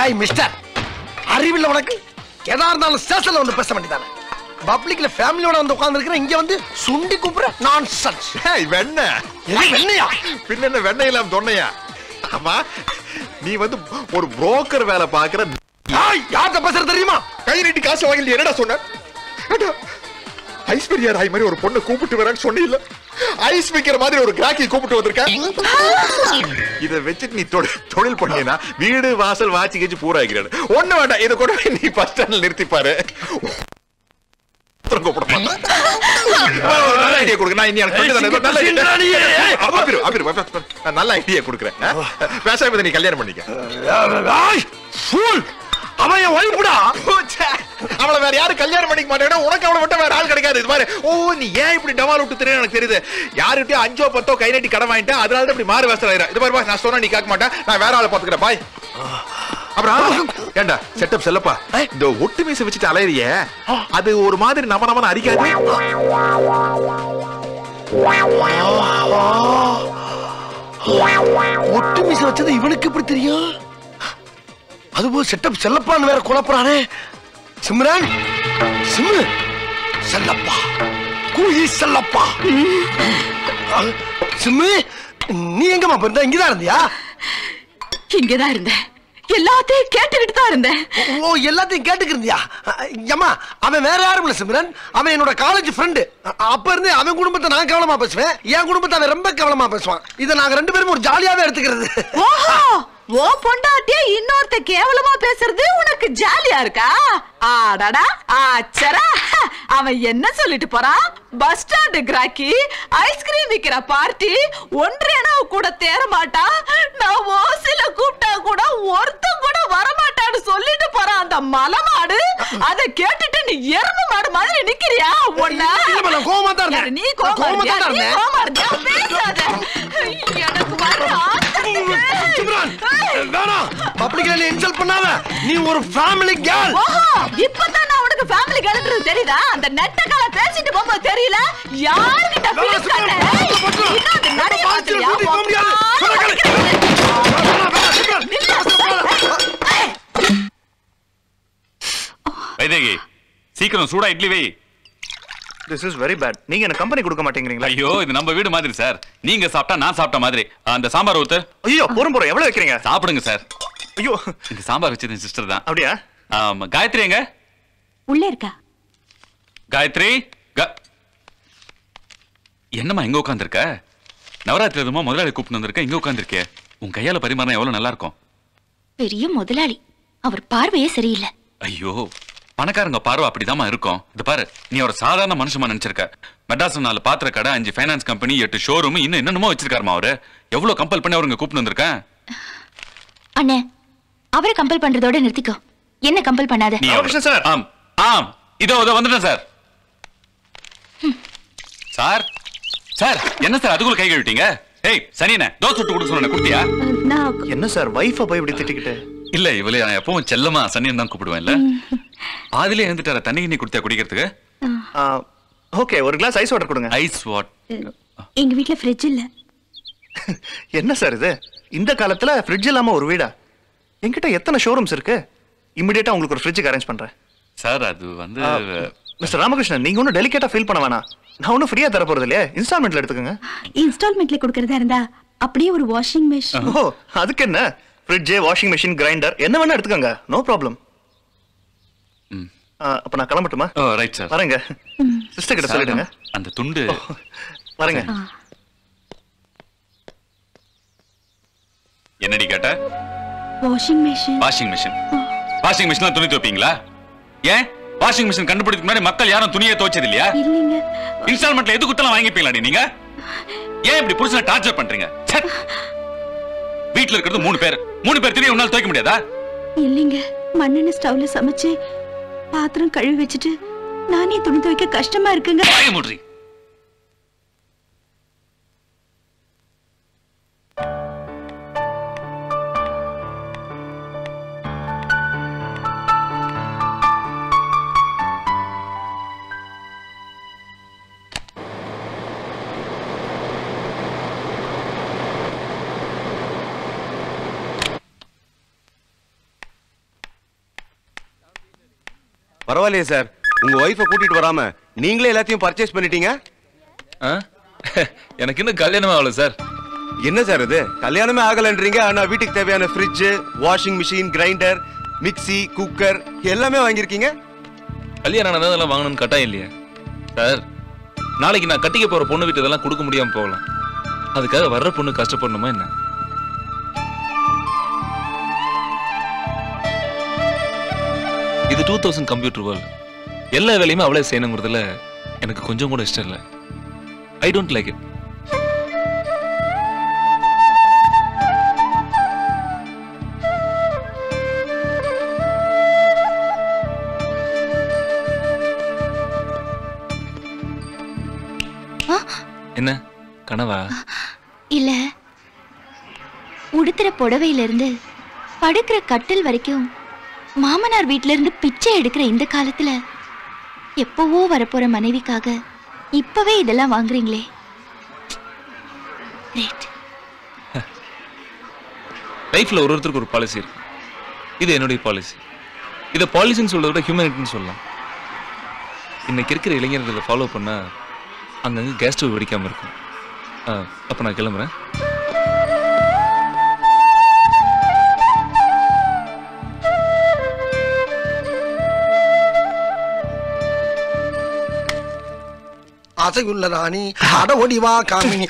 ஏய் மிஸ்டர், அறிவில்லை உனக்கு? எதா இருந்தாலும் ஸ்டேஷன்ல வந்து பேச வேண்டியதானே? பப்ளிக்ல ஃபேமிலியோட வந்து உட்கார்ந்துருக்கிற, இங்க வந்து சுண்டி கூப்பிடுற நான்சென்ஸ். ஏய் வெண்ண. எது வெண்ணையா? பின்ன என்ன வெண்ணெய் இல்லாம தொன்னையா? ஆமா, நீ வந்து ஒரு புரோக்கர் வேலை பாக்குற. யார்கிட்ட பேசுற தெரியுமா? கை நீட்டி காசு வாங்கி என்னடா சொன்ன? ஐஸ்வர்யா ராய் மாதிரி ஒரு பொண்ணு கூப்பிட்டு வரேன்னு சொன்னீல்ல, ஐஸ் வைக்கிற மாதிரி ஒரு கிராக்கி கூப்பிட்டு வந்திருக்கேன். இதை வச்சுட்டு நீ தொழில் பண்ணினா வீடு வாசல் வாட்சி கழிச்சு பூரா ஆகிறாரு. ஒண்ணு வேண்டாம், இதை கூட நீ பஸ் ஸ்டாண்ட்ல நிறுத்திப்பாரு. நல்ல ஐடியா கொடுக்குறேன். நல்ல ஐடியா கொடுக்குறேன். பேசாம நீ கல்யாணம் பண்ணிக்க. அவன் என் ஒய்ஃப்டா. அவளை வேற யாரும் கல்யாணம் பண்ணிக்க மாட்டேன்னா உனக்கு அவளை மட்டும் வேற ஆள் கிடைக்காது. இது மாதிரி நீ ஏன் இப்படி டமால் விட்டு தெரியும் எனக்கு தெரியுது. யாருகிட்டயும் 5 or 10 கை நீட்டி கடன் வாங்கிட்டேன், அதனால தான் இப்படி மாறு வேஸ்ட் ஆயிரும். இது மாதிரி நான் சொன்னா நீ கேட்க மாட்டேன், நான் வேற ஆளை பாத்துக்கிறேன். பாய். அப்புறம் ஏண்டா செட்டப் செல்லப்பா, இந்த ஒட்டு மீசை வச்சுட்டு அலையறிய, அது ஒரு மாதிரி நம அடிக்காது. ஒட்டு மீசை வச்சது இவனுக்கு எப்படி தெரியும்? அதுபோல் செட்டப் செல்லப்பான்னு வேற குழப்பறானே. சிம்ரன், சிம்மு செல்லப்பா, கூலி செல்லப்பா. சிம்மு, நீ எங்கம்மா போயிருந்த? இங்கதான் இருந்தியா? இங்கதான் இருந்தேன். எல்லாத்தையும் கேட்டுக்கிட்டு தான் இருந்தேன். ஓ, எல்லாத்தையும் கேட்டுக்கிறியா? அம்மா, அவன் வேற யாரும் இல்ல சிம்ரன், அவன் என்னோட காலேஜ் ஃப்ரெண்டு. அப்ப இருந்து அவன் குடும்பத்தை நான் கவனமா பேசுவேன், என் குடும்பத்தை அவன் ரொம்ப கவனமா பேசுவான். இதை நாங்க 2 பேரும் ஒரு ஜாலியாவே எடுத்துக்கிறது. ஓ பொண்டாட்டியா இன்னொருத்த கேவலமா பேசுறது உனக்கு ஜாலியா இருக்கா? ஆடாடா ஆச்சரா, அவன் என்ன சொல்லிட்டு போறான்? பஸ் ஸ்டாண்டு கிராக்கி ஐஸ்கிரீம் விக்கிற பார்ட்டி ஒன்றேனா கூட தேர மாட்டா, நான் ஓசில கூப்பிட்டா கூட ஒருத்தன் கூட வரமாட்டான்னு சொல்லிட்டு போறான் அந்த மலமாடு. அத கேட்டுட்டு நீ எருமை மாடு மாதிரி நிக்கிறியா? ஒண்ணா கோவமா தான் இருந்தேன். நீ கோவமா இருந்தியா? பேசாத. எனக்கு வர பப்ளிக்ல இன்சல்ட் பண்ணாத. நீ ஒரு ஃபேமிலி கேர்ள். ஓஹோ, இப்பதான் நான் உனக்கு ஃபேமிலி கேர்ள்ன்றது தெரியுதா? அந்த நெட்டகால பேசிட்டு போகும்போது தெரியல யார்கிட்ட ஃபீலிங்ஸ் காட்ட. இன்னும் அந்த நடைய பாத்துறியா? வைதேகி, சீக்கிரம் சூடா இட்லி வை. This is very bad. நீங்க என்ன கம்பெனி கொடுக்க மாட்டேங்கிறீங்களா? ஐயோ, இது நம்ம வீடு மாதிரி சார். நீங்க சாப்பிட்டா நான் சாப்பிட்ட மாதிரி. அந்த சாம்பார் ஊத்து. ஐயோ, போறோம் எவ்வளவு வைக்கிறீங்க? சாப்பிடுங்க சார். ஐயோ, இந்த சாம்பார் வச்சது என் சிஸ்டர் தான். அப்படியா? காயத்ரி எங்க? உள்ள இருக்கா? காயத்ரி, என்னம்மா இங்க உட்காந்துருக்க? நவராத்திரி எதுமா முதலாளி கூப்பிட்டு வந்திருக்க, இங்க உட்காந்துருக்கே. உன் கையால பரிமாறினா எவ்வளவு நல்லா இருக்கும். பெரிய முதலாளி, அவர் பார்வையே சரியில்லை. ஐயோ, பணக்காரங்க பார்வை அப்படிதாம்மா இருக்கும். இது பாரு, நீ ஒரு சாதாரண மனுஷமா நினைச்சிருக்க. மெட்ராஸ் 4 பாத்திர கடை, 5 ஃபைனான்ஸ் கம்பெனி, 8 ஷோரூம், இன்னும் என்னென்னமோ வச்சிருக்காருமா அவரு. எவ்வளவு கம்பல் பண்ணி அவருங்க கூப்பிட்டு வந்திருக்கேன். அண்ணே, அவரை கம்பல் பண்றதோட நிறுத்திக்கோ, என்ன கம்பல் பண்ணாத. சார், ஆம் ஆம், இதோ வந்துட்டேன் சார். சார் சார், என்ன சார் அதுக்குள்ள கை கழுவிட்டீங்க? ஏய் சனியனே, தோசை சுட்டு கொடுக்க சொன்ன குட்டியா? என்ன சார் வைஃபை போய் இப்படி திட்டிக்கிட்டு? இல்ல, இவளே நான் எப்பவும் செல்லமா சனியன் தான் கூப்பிடுவேன். இல்ல பாதிலே எழுந்துட்டார. தண்ணி நீ குடுத்தியா குடிக்கிறதுக்கு? ஓகே, ஒரு கிளாஸ் ஐஸ் வாட்டர் கொடுங்க. Ice water? எங்க வீட்ல ஃப்ரிட்ஜ் இல்ல. என்ன சார் இது? இந்த காலத்துல ஃப்ரிட்ஜ் இல்லாம ஒரு வீடா? என்கிட்ட எத்தனை ஷோரூம்ஸ் இருக்கு. இமிடியேட்டா உங்களுக்கு ஒரு ஃப்ரிட்ஜுக்கு அரேஞ்ச் பண்றேன். சார் அது வந்து மிஸ்டர் ராமகிருஷ்ணன், நீங்க ஒன்றும் டெலிகேட்டா ஃபீல் பண்ண வேணாம். நான் ஒன்றும் ஃப்ரீயா தர போறது இல்லையா? இன்ஸ்டால்மெண்ட்ல எடுத்துக்கோங்க. இன்ஸ்டால்மெண்ட்ல கொடுக்கறதா இருந்தா அப்படியே ஒரு வாஷிங் மெஷின். ஓ, அதுக்கு என்ன? ஃப்ரிட்ஜ், வாஷிங் மெஷின், கிரைண்டர் என்ன வேணா எடுத்துக்கோங்க. No problem. அப்ப நான் கிளம்பட்டுமா? Right sir. வரேங்க. சிஸ்டர் கிட்ட சொல்லிடுங்க. அந்த துண்டு. வரேங்க. என்னடி கேட்ட? Washing machine. Washing machine? Washing மெஷின்ல துணி துவைப்பீங்களா? ஏன் வாஷிங் மெஷின் கண்டுபிடிக்க முன்னாடி மக்கள் யாரும் துணியை துவைச்சது இல்லையா? இல்லீங்க. இன்ஸ்டால்மெண்ட்ல எது குத்தலாம் வாங்கிப்பீங்களா நீங்க? ஏன் இப்படி புருஷனை டார்ச்சர் பண்றீங்க? வீட்ல இருக்கிறது 3 பேர். 3 பேர் துணியை உன்னால துவைக்க முடியாதா? இல்லீங்க, மண்ணெண்ணெய் ஸ்டவ்ல சமைச்சு பாத்திரம் கழுவி வச்சுட்டு நானே துணி துவைக்க கஷ்டமா இருக்குங்க. வாய மூடுறீ. பரவாயில்லையே சார், உங்க ஒய்ஃபை கூட்டிட்டு வராம நீங்களே எல்லாத்தையும் பர்ச்சேஸ் பண்ணிட்டீங்க. எனக்கு இன்னும் கல்யாணம் ஆகல சார். என்ன சார் இது, கல்யாணமே ஆகலன்றீங்க, ஆனா வீட்டுக்கு தேவையான fridge, washing machine, grinder, mixie, cooker எல்லாமே வாங்கியிருக்கீங்க. கல்யாணம் ஆனதா அதெல்லாம் வாங்கணும்னு கட்டாயம் இல்லையா சார்? நாளைக்கு நான் கட்டிக்க போற பொண்ணு வீட்டு இதெல்லாம் கொடுக்க முடியாம போகலாம். அதுக்காக வர்ற பொண்ணு கஷ்டப்படணுமா என்ன? இது 2000 கம்ப்யூட்டர் வேர்ல்ட். எல்லா வேலையுமே அவளே செய்யணுங்கிறதுல எனக்கு கொஞ்சம் கூட இஷ்டம் இல்லை. I don't like it. என்ன கனவா? இல்ல, உடுத்துற புடவையில இருந்து படுக்கிற கட்டில் வரைக்கும் மாமனார் வீட்ல இருந்து பிச்சை எடுக்கிற இந்த காலத்துல எப்பவோ வரப்போற மனைவிக்காக இப்பவே இதெல்லாம் வாங்குறீங்களே. லைஃப்ல ஒருத்தருக்கு ஒரு பாலிசி இருக்கு. இது என்னுடைய பாலிசி. இதை பாலிசின்னு சொல்றதை விட ஹியூமனிட்டின்னு சொல்லலாம். இன்னைக்கு இருக்கிற இளைஞர்களை ஃபாலோ பண்ணா அங்கங்க கேஸ் ஸ்டவ் வெடிக்காம இருக்கும். அப்ப நான் கிளம்புறேன். ஆசையுள்ள ராணி அட ஓடி வா காமினி.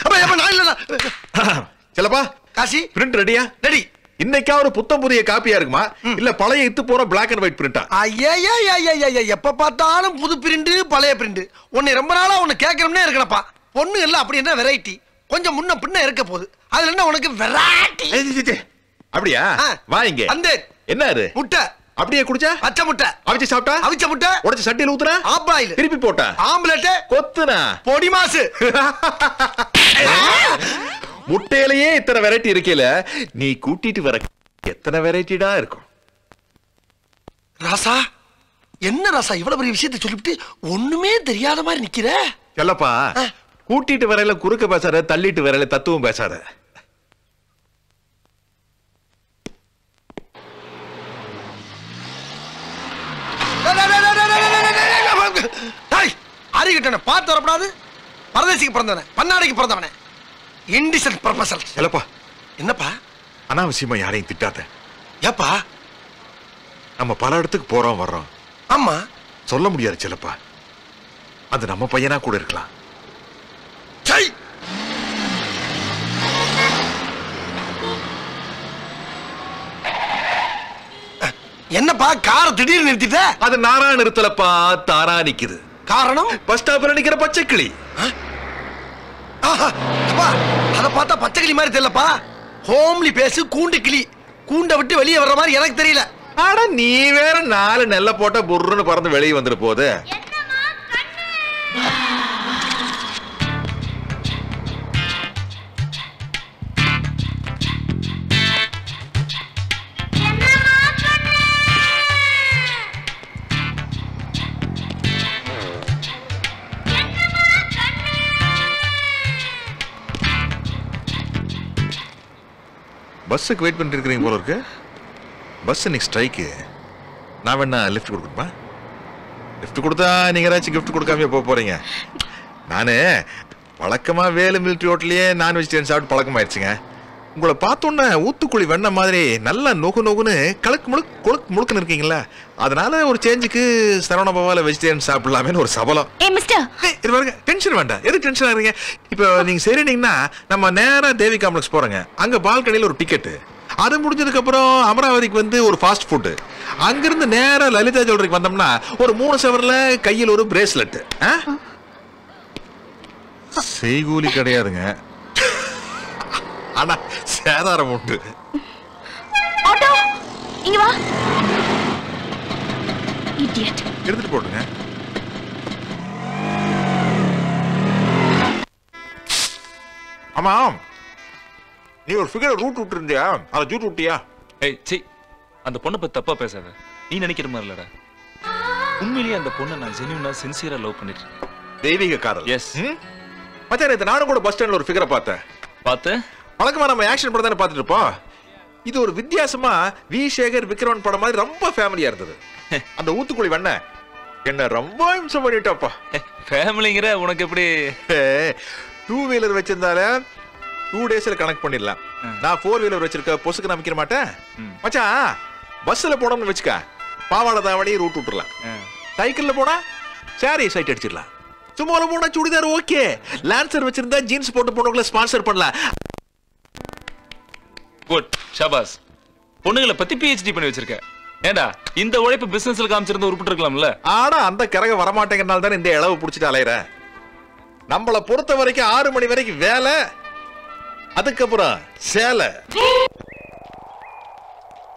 செல்லப்பா, காசி பிரிண்ட் ரெடியா? ரெடி. இன்னைக்காவது புத்தம் புதிய காப்பியா இருக்குமா இல்ல பழைய இத்து போற பிளாக் அண்ட் ஒயிட் பிரிண்டா? ஐயா எப்ப பார்த்தாலும் புது பிரிண்ட் பழைய பிரிண்ட். உன்னை ரொம்ப நாளா உன்னை கேட்கணும்னே இருக்கலப்பா. பொண்ணு எல்லாம் அப்படி என்ன வெரைட்டி, கொஞ்சம் முன்ன பின்ன இருக்க போகுது. அதுல என்ன உனக்கு வெரைட்டி? அப்படியா? வாங்க. அந்த என்ன அது? முட்டை. அப்படியே குடிச்சா? பச்சை முட்டை. அவிச்சு சாப்பிட்டா? அவிச்ச முட்டை. உடைச்சு சட்டியில் ஊத்துனா? ஆப்பாயில். திருப்பி போட்டா? ஆம்லெட். கொத்துனா? பொடி மாசு. முட்டையிலேயே இத்தனை வெரைட்டி இருக்கேல, நீ கூட்டிட்டு வர எத்தனை வெரைட்டிடா இருக்கும்? ராசா, என்ன ராசா இவ்வளவு பெரிய விஷயத்தை சொல்லிவிட்டு ஒண்ணுமே தெரியாத மாதிரி நிக்கிற? சொல்லப்பா, கூட்டிட்டு வரையில குறுக்க பேசாத, தள்ளிட்டு வரையில தத்துவம் பேசாத. அறிகிட்டன பார்த்து வரப்படாது. பரதேசிக்கு பிறந்தவன, பன்னாடைக்கு பிறந்தவன. இன்டிசென்ட் ப்ரொபோசல். சொல்லப்பா. என்னப்பா? அனாவசியமா யாரையும் திட்டாத. ஏப்பா? நம்ம பல இடத்துக்கு போறோம் வர்றோம். ஆமா. சொல்ல முடியாது செல்லப்பா. அது நம்ம பையனா கூட இருக்கலாம். என்னப்பா கார் திடீர்னு நிறுத்திட்ட? அது நாரா நிறுத்தலப்பா, தாரா நிக்குது. காரணம்? பஸ் ஸ்டாப்ல நிக்கிற பச்சைக்கிளி. அத பார்த்தா பச்சைக்கிளி மாதிரி தெரியலப்பா. ஹோம்லி பேசு, கூண்டு கிளி. கூண்டை விட்டு வெளியே வர்ற மாதிரி எனக்கு தெரியல. ஆனா நீ வேற 4 நெல்ல போட்ட புர்ருன்னு பறந்து வெளியே வந்துட்டு போகுது. பஸ்ஸுக்கு வெயிட் பண்ணிட்டு இருக்கிறீங்க போல இருக்கு. பஸ் இன்னைக்கு ஸ்ட்ரைக்கு. நான் வேணா லிஃப்ட் கொடுக்கணுமா? லிஃப்ட் கொடுத்தா நீங்க ஏதாச்சும் கிஃப்ட் கொடுக்காம போக போறீங்க. நானு வழக்கமா வேலு மிலிட்ரி ஹோட்டலையே நான் வெஜிடேரியன் சாப்பிட்டு பழக்கமாயிடுச்சுங்க. உங்களை பார்த்தோன்னே ஊத்துக்குழி வெண்ண மாதிரி நல்லா நொகு நொகுன்னு கொழுக்கு முழுக்குன்னு இருக்கீங்களா, அதனால ஒரு சேஞ்சுக்கு சரவண பவால வெஜிடேரியன் சாப்பிடலாமேன்னு ஒரு சபலம். இது பாருங்க, டென்ஷன் வேண்டாம். எது டென்ஷன் ஆகுறீங்க? இப்போ நீங்க சரினீங்கன்னா நம்ம நேரா தேவி காம்ப்ளெக்ஸ் போறோங்க. அங்க பால்கனியில் ஒரு டிக்கெட்டு. அது முடிஞ்சதுக்கு அப்புறம் அமராவதிக்கு வந்து ஒரு ஃபாஸ்ட் ஃபுட்டு. அங்கிருந்து நேரா லலிதா ஜுவல்லரிக்கு வந்தோம்னா ஒரு 3 சவர்ல கையில் ஒரு பிரேஸ்லெட். செய்கூலி கிடையாதுங்க, ஆனா சேதாரம் உண்டு. ஆட்டோ இங்க வா. இடியட். எடுத்துட்டு போடுங்க. ஆமா, நீ ஒரு ஃபிகர் ரூட் விட்டு இருந்தியா? அதை ஜூட் விட்டியா? ஏய் சி, அந்த பொண்ணை பத்தி தப்பா பேசாத. நீ நினைக்கிற மாதிரி இல்லடா. உண்மையிலேயே அந்த பொண்ணை நான் ஜென்யூனா சின்சியரா லவ் பண்ணிட்டு இருக்கேன். தெய்வீக காதல். எஸ். மச்சான், நேத்து நானும் கூட பஸ் ஸ்டாண்ட்ல ஒரு ஃபிகரை பார்த்தேன். வழக்கமா நம்ம ஆக்ஷன் படம் தானே பார்த்துட்டு இருப்போம். இது ஒரு வித்தியாசமா வி சேகர் விக்ரமன் படம் மாதிரி ரொம்ப ஃபேமிலியா இருந்தது. அந்த ஊத்துக்குழி வண்ண என்ன ரொம்ப இம்சம் பண்ணிட்டப்பா. ஃபேமிலிங்கிற உனக்கு எப்படி? 2 வீலர் வச்சிருந்தால 2 டேஸ்ல கனெக்ட் பண்ணிடலாம். நான் 4 வீலர் வச்சிருக்க பொசுக்கு நம்பிக்க மாட்டேன். மச்சான், பஸ்ல போனோம்னு வச்சுக்க, பாவாடை தாவணி ரூட் விட்டுறலாம். சைக்கிள்ல போனா சாரி சைட் அடிச்சிடலாம். சும்மால போனா சுடிதார் ஓகே. லான்சர் வச்சிருந்தா ஜீன்ஸ் போட்டு போனவங்கள ஸ்பான்சர் பண்ணலாம். குட், ஷாபாஸ். பொண்ணுங்களை பத்தி PhD பண்ணி வச்சிருக்க. ஏண்டா இந்த உழைப்பு பிசினஸ்ல காமிச்சிருந்த உருப்பிட்டு இருக்கலாம்ல. ஆனா அந்த கரக வரமாட்டேங்கறனால தான் இந்த இளவு புடிச்சிட்டு அலையறேன். நம்மள பொறுத்த வரைக்கும் 6 மணி வரைக்கும் வேலை, அதுக்கப்புறம் சேலை.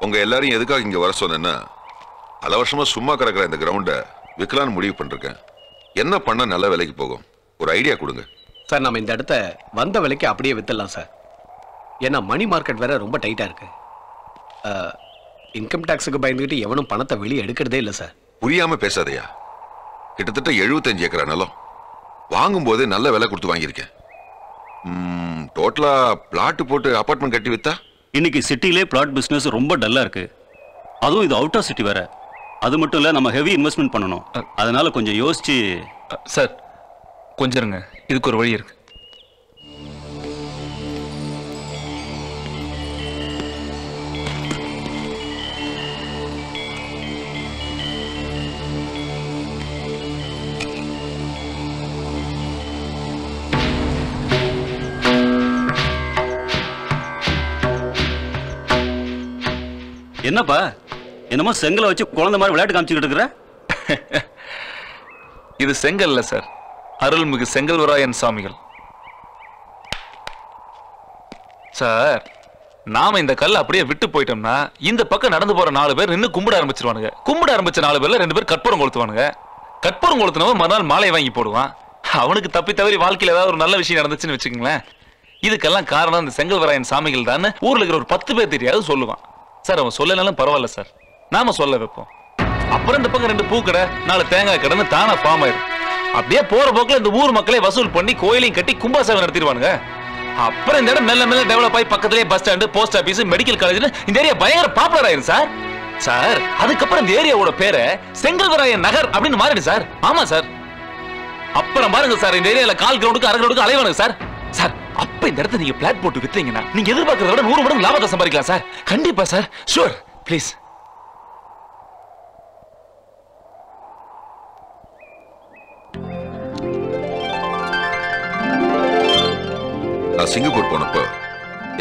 உங்க எல்லாரும் எதுக்காக இங்க வர சொன்னேன்னா, பல வருஷமா சும்மா கிடக்குற இந்த கிரவுண்ட விற்கலான்னு முடிவு பண்ணிருக்கேன். என்ன பண்ண நல்ல விலைக்கு போகும், ஒரு ஐடியா கொடுங்க சார். நம்ம இந்த இடத்த வந்த விலைக்கு அப்படியே வித்துடலாம் சார். ஏன்னா மணி மார்க்கெட் வேற ரொம்ப டைட்டா இருக்கு. இன்கம் டாக்ஸுக்கு பயந்துகிட்டு எவனும் பணத்தை வெளியே எடுக்கிறதே இல்லை சார். புரியாம பேசாதையா. கிட்டத்தட்ட 75 ஏக்கரா நிலம் வாங்கும் போது நல்ல விலை கொடுத்து வாங்கியிருக்கேன். டோட்டலா பிளாட் போட்டு அபார்ட்மெண்ட் கட்டி வித்தா? இன்னைக்கு சிட்டிலே பிளாட் பிசினஸ் ரொம்ப டல்லா இருக்கு. அதுவும் இது அவுட் ஆஃப் சிட்டி வேற. அது மட்டும் இல்ல, நம்ம ஹெவி இன்வெஸ்ட்மெண்ட் பண்ணணும். அதனால கொஞ்சம் யோசிச்சு. சார் கொஞ்சம் இருங்க, இதுக்கு ஒரு வழி இருக்கு. என்னப்பா என்னமோ செங்கலை வச்சு குழந்தை மாதிரி விளையாட்டு காமிச்சுக்கிட்டு இருக்கிற? இது செங்கல் இல்ல சார், அருள்மிகு செங்கல்வராயன் சாமிகள். சார், நாம இந்த கல் அப்படியே விட்டு போயிட்டோம்னா இந்த பக்கம் நடந்து போற 4 பேர் நின்று கும்பிட ஆரம்பிச்சிருவானுங்க. கும்பிட ஆரம்பிச்ச 4 பேர்ல 2 பேர் கற்பூரம் கொளுத்துவானுங்க. கற்பூரம் கொளுத்துனவன் மறுநாள் மாலை வாங்கி போடுவான். அவனுக்கு தப்பி தவறி வாழ்க்கையில ஏதாவது ஒரு நல்ல விஷயம் நடந்துச்சுன்னு வச்சுக்கோங்களேன், இதுக்கெல்லாம் காரணம் இந்த செங்கல்வராயன் சாமிகள் தான் ஊர்ல இருக்கிற ஒரு 10 பேர் தெரியாது சொல்லுவான். சார், அவன் சொல்லனாலும் பரவாயில்ல சார், நாம சொல்ல வைப்போம். அப்புறம் இந்த பக்கம் 2 பூக்கடை 4 தேங்காய் கடைன்னு தானா ஃபார்ம் ஆயிரும். அப்படியே போற போக்குல இந்த ஊர் மக்களை வசூல் பண்ணி கோயிலையும் கட்டி கும்பாசேவை நடத்திடுவானுங்க. அப்புறம் இந்த இடம் மெல்ல மெல்ல டெவலப் ஆகி பக்கத்திலே bus stand, post office, medical college இந்த ஏரியா பயங்கர பாப்புலர் ஆயிரும் சார். சார், அதுக்கப்புறம் இந்த ஏரியாவோட பேரை செங்கல்வராயன் நகர் அப்படின்னு மாறிடு சார். ஆமா சார். அப்புறம் பாருங்க சார், இந்த ஏரியால 1/4 கிலோமீட்டருக்கு 1/2 கிலோமீட்டருக்கு அலைவானுங்க சார். சார், அப்ப இந்த இடத்தை நீங்க பிளாட் போட்டு வித்தீங்கன்னா நீங்க எதிர்பார்க்கறத விட 100 மடங்கு லாபத்தை சம்பாதிக்கலாம் சார். கண்டிப்பா சார், ஷூர், ப்ளீஸ். நான் சிங்கப்பூர் போனப்ப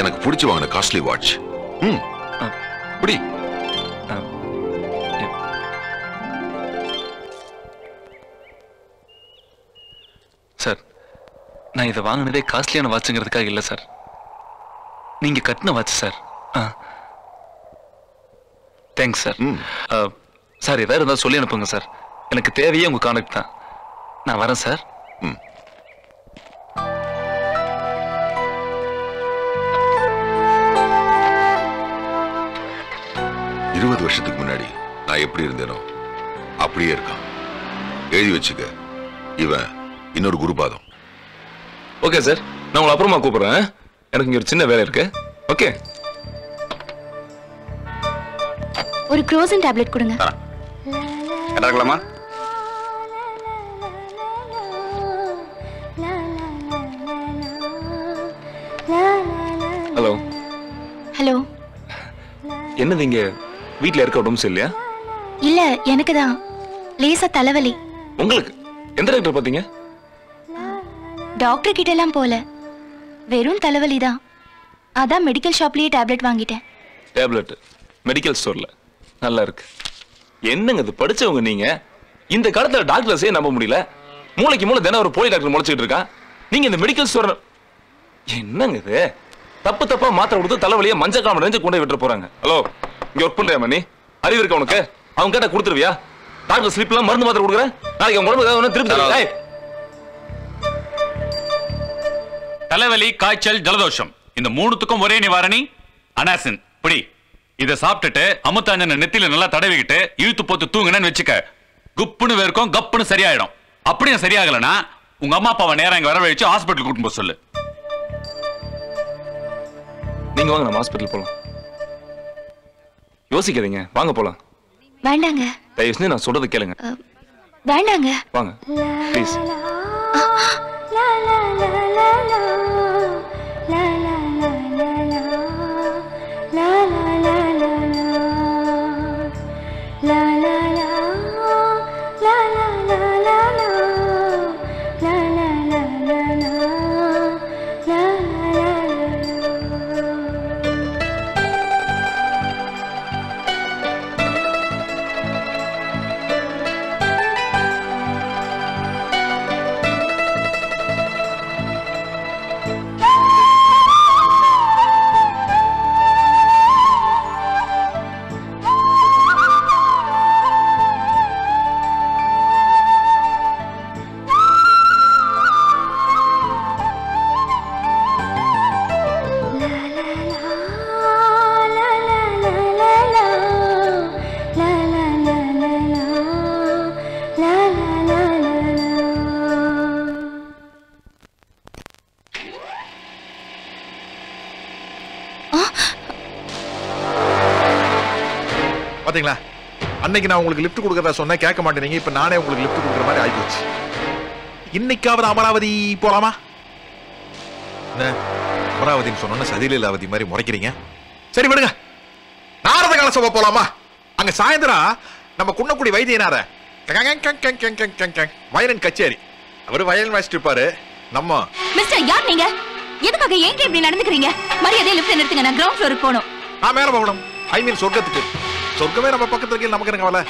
எனக்கு பிடிச்சு வாங்கின காஸ்ட்லி வாட்ச். புடி. சார், நான் இதை வாங்கினதே காஸ்ட்லியான வாட்சுங்கிறதுக்காக இல்லை சார், நீங்க கட்டின watch sir. Thanks sir. Sir, ஏதாவது இருந்தால் சொல்லி அனுப்புங்க சார், எனக்கு தேவையே உங்க கான்டாக்ட் தான். நான் வரேன் சார். 20 வருஷத்துக்கு முன்னாடி நான் எப்படி இருந்தேனோ அப்படியே இருக்கான். எழுதி வச்சுக்க, இவன் இன்னொரு குருபாதம். ஓகே சார், நான் உங்களை அப்புறமா கூப்பிடுறேன், எனக்கு இங்க ஒரு சின்ன வேலை இருக்கு. ஓகே. ஒரு குரோசின் டேப்லெட் கொடுங்க. கட்டாக்கலாமா? ஹலோ. ஹலோ. என்னது, இங்க வீட்ல இருக்க உடம்பு சரியில்லையா? இல்ல, எனக்கு தான் லேசா தலைவலி. உங்களுக்கு எந்த டாக்டர் பாத்தீங்க? டாக்டர் கிட்ட எல்லாம் போல, வெறும் தலைவலி தான். அதான் மெடிக்கல் ஷாப்லயே டேப்லெட் வாங்கிட்டேன். டேப்லெட் மெடிக்கல் ஸ்டோர்ல நல்லா இருக்கு. என்னங்க இது, படிச்சவங்க நீங்க. இந்த காலத்துல டாக்டர்ஸே நம்ப முடியல. மூளைக்கு மூளை தினம் ஒரு போலி டாக்டர் முளைச்சிட்டு இருக்கான். நீங்க இந்த மெடிக்கல் ஸ்டோர் என்னங்க இது? தப்பு தப்பா மாத்திரை கொடுத்து தலைவலியை மஞ்சள் காம ரேஞ்சு கொண்டு விட்டு போறாங்க. ஹலோ, இங்க ஒர்க் பண்றியா மணி? அறிவு இருக்க உனக்கு? அவங்க கேட்டா கொடுத்துருவியா? டாக்டர் ஸ்லிப்லாம் மருந்து மாத்திரை கொடுக்குறேன், நாளைக்கு அவங்க உடம்பு ஏதாவது திருப்பி தருவா. தலைவலி, காய்ச்சல், ஜலதோஷம் இந்த 3த்துக்கும் ஒரே நிவாரணி அனாசின். புடி. இத சாப்பிட்டுட்டு அமுத்தாஞ்சன நெத்தியில நல்லா தடவிக்கிட்டு இழுத்து போட்டு தூங்குனேன்னு வச்சுக்க, குப்புன்னு வேர்க்கும், கப்புன்னு சரியாயிடும். அப்படியே சரியாகலனா உங்க அம்மா அப்பாவை நேரம் இங்க வரவழைச்சு ஹாஸ்பிட்டல் கூட்டிட்டு போக சொல்லு. நீங்க வாங்க, நம்ம ஹாஸ்பிட்டல் போலாம். யோசிக்காதீங்க, வாங்க போலாம். வேண்டாங்க. தயவு செஞ்சு நான் சொல்றது கேளுங்க. வேண்டாங்க. வாங்க ப்ளீஸ். பாத்தீங்களா, அன்னைக்கு நான் உங்களுக்கு லிஃப்ட் கொடுக்கறதா சொன்னேன், கேட்க மாட்டேனீங்க. இப்ப நானே உங்களுக்கு லிஃப்ட் கொடுக்குற மாதிரி ஆயிப்போச்சு. இன்னைக்காவது அமராவதி போலாமா? என்ன அமராவதின்னு சொன்னோன்னா சதிலீலாவதி மாதிரி முறைக்கிறீங்க? சரி விடுங்க, நாரத கால சபை போலாமா? அங்க சாயந்தரம் நம்ம குன்னக்குடி வைத்தியநாத வயலின் கச்சேரி, அவரு வயலின் வாசிட்டு இருப்பாரு. நம்ம மிஸ்டர், யார் நீங்க? எதுக்காக ஏங்க இப்படி நடந்துக்கிறீங்க? மரியாதையை லிஃப்ட் நிறுத்துங்க, நான் கிரவுண்ட் ஃப்ளோருக்கு போகணும். நான் மேல போகணும். ஐ மீன் சொர்க்கத்துக்கு. சொர்க்கமே நம்ம பக்கத்துல இருக்கு, நமக்கு என்ன கவலை?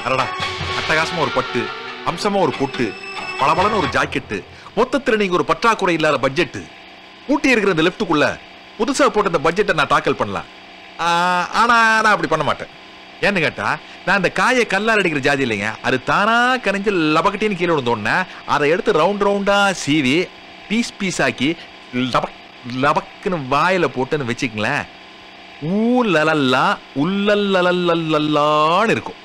அரடா, அட்டகாசமா ஒரு பட்டு, அம்சமா ஒரு பொட்டு, பளபளன்னு ஒரு ஜாக்கெட்டு, மொத்தத்துல நீங்க ஒரு பற்றாக்குறை இல்லாத பட்ஜெட். ஊட்டி இருக்கிற இந்த லெஃப்ட்டுக்குள்ள புதுசா போட்ட இந்த பட்ஜெட்டை நான் டாக்கல் பண்ணலாம். ஆனா நான் அப்படி பண்ண மாட்டேன். ஏன்னு கேட்டா, நான் இந்த காயை கல்லால் அடிக்கிற ஜாதி இல்லைங்க. அது தானா கணிஞ்சு லபக்கட்டின்னு கீழே விழுந்தோடனே அதை எடுத்து ரவுண்ட் ரவுண்டா சீவி பீஸ் பீஸ் ஆக்கி லபக்குன்னு வாயில போட்டுன்னு வச்சுக்கங்களேன், ஊலலல்லா உள்ளல்லல்லான்னு இருக்கும்.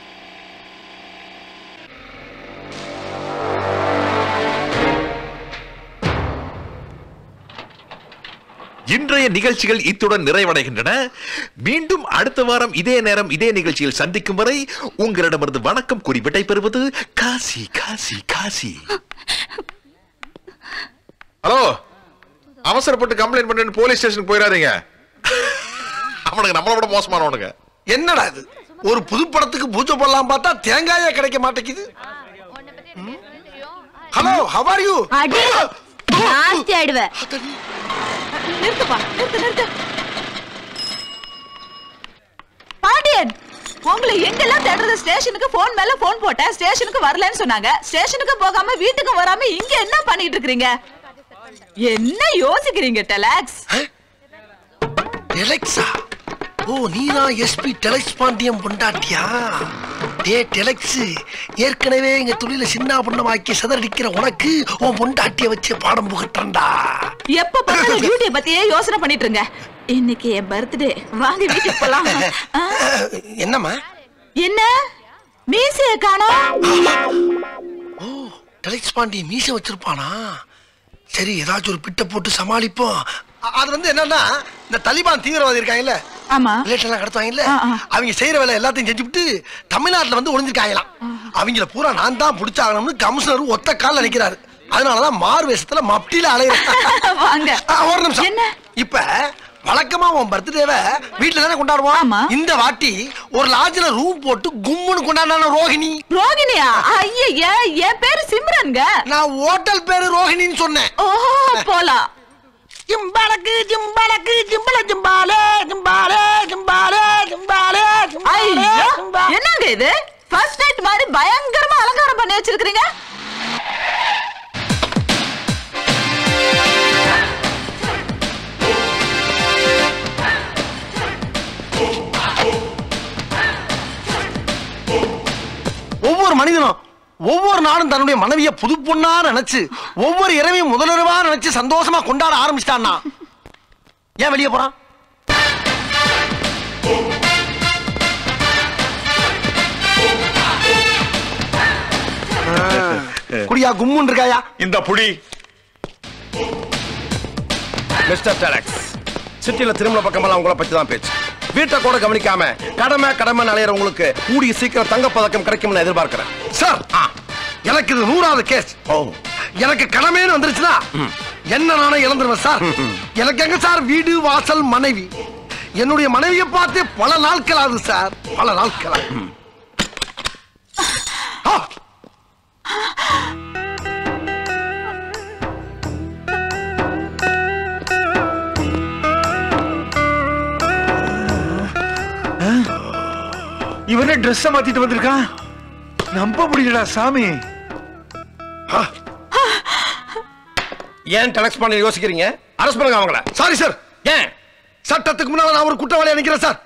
இன்றைய நிகழ்ச்சிகள் இத்துடன் நிறைவடைகின்றன. மீண்டும் அடுத்த வாரம் இதே நேரம் இதே நிகழ்ச்சியில் சந்திக்கும் வரை உங்களிடமிருந்து வணக்கம் கூறி விடைபெறுவது காசி காசி காசி. ஹலோ, அவசரப்பட்டு கம்ப்ளைண்ட் பண்ணு போலீஸ் ஸ்டேஷனுக்கு போயிடாதீங்க. அவனுக்கு நம்மளை விட மோசமானவனுங்க. என்னடா இது, ஒரு புது படத்துக்கு பூஜை போடலாம் பார்த்தா தேங்காயே கிடைக்க மாட்டேங்குது. Hello, how are you? அடி நாஸ்தி ஆயிடுவே. நிறுத்துப்பா, நிறுத்து. பாண்டியன், உங்களை எங்கெல்லாம் தேடுறது? ஸ்டேஷனுக்கு போன் மேல போன் போட்டேன், ஸ்டேஷனுக்கு வரலன்னு சொன்னாங்க. ஸ்டேஷனுக்கு போகாம வீட்டுக்கு வராம இங்க என்ன பண்ணிட்டு இருக்கீங்க? என்ன யோசிக்கிறீங்க டெலக்ஸ்? டெலக்ஸா? ஓ, நீதான் எஸ்பி டெலக்ஸ் பாண்டியம் பொண்டாட்டியா? டே டெலக்ஸ், ஏற்கனவே எங்க தொழில சின்ன பொண்ணமாக்கி சிதறடிக்கிற உனக்கு உன் பொண்டாட்டிய வச்சு பாடம் புகட்டண்டா. எப்ப பார்த்தாலும் டியூட்டியை பத்தியே யோசனை பண்ணிட்டு இருங்க. இன்னைக்கு என் பர்த்டே, வாங்க வீட்டுக்கு போலாம். என்னம்மா? என்ன மீசைய காணோம்? ஓ, டெலக்ஸ் பாண்டிய மீச வச்சிருப்பானா? சரி, ஏதாச்சும் ஒரு பிட்ட போட்டு சமாளிப்போம். அது வந்து என்னன்னா, இந்த தலிபான் தீவிரவாதி இருக்காங்கல்ல, ஆமா, எல்லாம் கடத்துவாங்கல்ல, அவங்க செய்யற வேலை எல்லாத்தையும் செஞ்சுட்டு தமிழ்நாட்டுல வந்து ஒளிஞ்சிருக்காங்களாம். அவங்கள பூரா நான் தான் பிடிச்சாகணும்னு கமிஷனர் ஒத்த கால நிக்கிறாரு. அதனாலதான் மாறு வேஷத்துல மப்டியில அலையிறாங்க. ஒரு நிமிஷம். இப்ப வழக்கமா உன் பர்த்டேவை வீட்டுல தானே கொண்டாடுவோம். இந்த வாட்டி ஒரு லாட்ஜ்ல ரூம் போட்டு கும்முன்னு கொண்டாடின ரோஹிணி. ரோஹிணியா? ஐயா, என் பேரு சிம்ரன்ங்க. நான் ஹோட்டல் பேரு ரோஹிணின்னு சொன்னேன். ஓஹோ, போலாம். ஜிம்பளக்கு ஜிம்பளக்கு ஜிம்பள ஜிம்பாலே ஜிம்பாலே ஜிம்பாலே ஜிம்பாலே ஜிம்பாலே. என்னங்க இது? ஃபர்ஸ்ட் நைட் மாதிரி பயங்கரமா அலங்காரம் பண்ணி வச்சிருக்கீங்க. ஒவ்வொரு மனிதனும் ஒவ்வொரு நாளும் தன்னுடைய மனைவியை புது பொண்ணா நினைச்சு ஒவ்வொரு இரவையும் முதலிரவா நினைச்சு சந்தோஷமா கொண்டாட ஆரம்பிச்சிட்டான்னா ஏன் வெளியே போறான்? குடியா கும்முன் இருக்காயா? இந்த புடி. மிஸ்டர் டெலக்ஸ், சிட்டில திருமண பக்கமெல்லாம் உங்களை பத்தி தான் பேச்சு. வீட்டை கூட கவனிக்காம கடமை அலையிற உங்களுக்கு கூடிய சீக்கிரம் தங்கப்பதக்கம் கிடைக்கும்னு எதிர்பார்க்கிறேன். சார், எனக்கு இது 100வது கேஸ். எனக்கு கடமைன்னு வந்துருச்சுன்னா என்ன நானே இழந்துருவேன் சார். எனக்கு எங்க சார் வீடு வாசல் மனைவி? என்னுடைய மனைவியை பார்த்து பல நாட்கள் ஆகுது சார், பல நாட்கள். இவனே ட்ரெஸ் மாத்திட்டு வந்திருக்கான். நம்ப முடியலடா சாமி. ஏன் டெலக்ஸ் பண்ணி யோசிக்கிறீங்க? அரஸ்ட் பண்ணுங்க அவங்கள. Sorry sir. ஏன்? சட்டத்துக்கு முன்னால நான் ஒரு குற்றவாளியா நிக்கிறேன் சார்.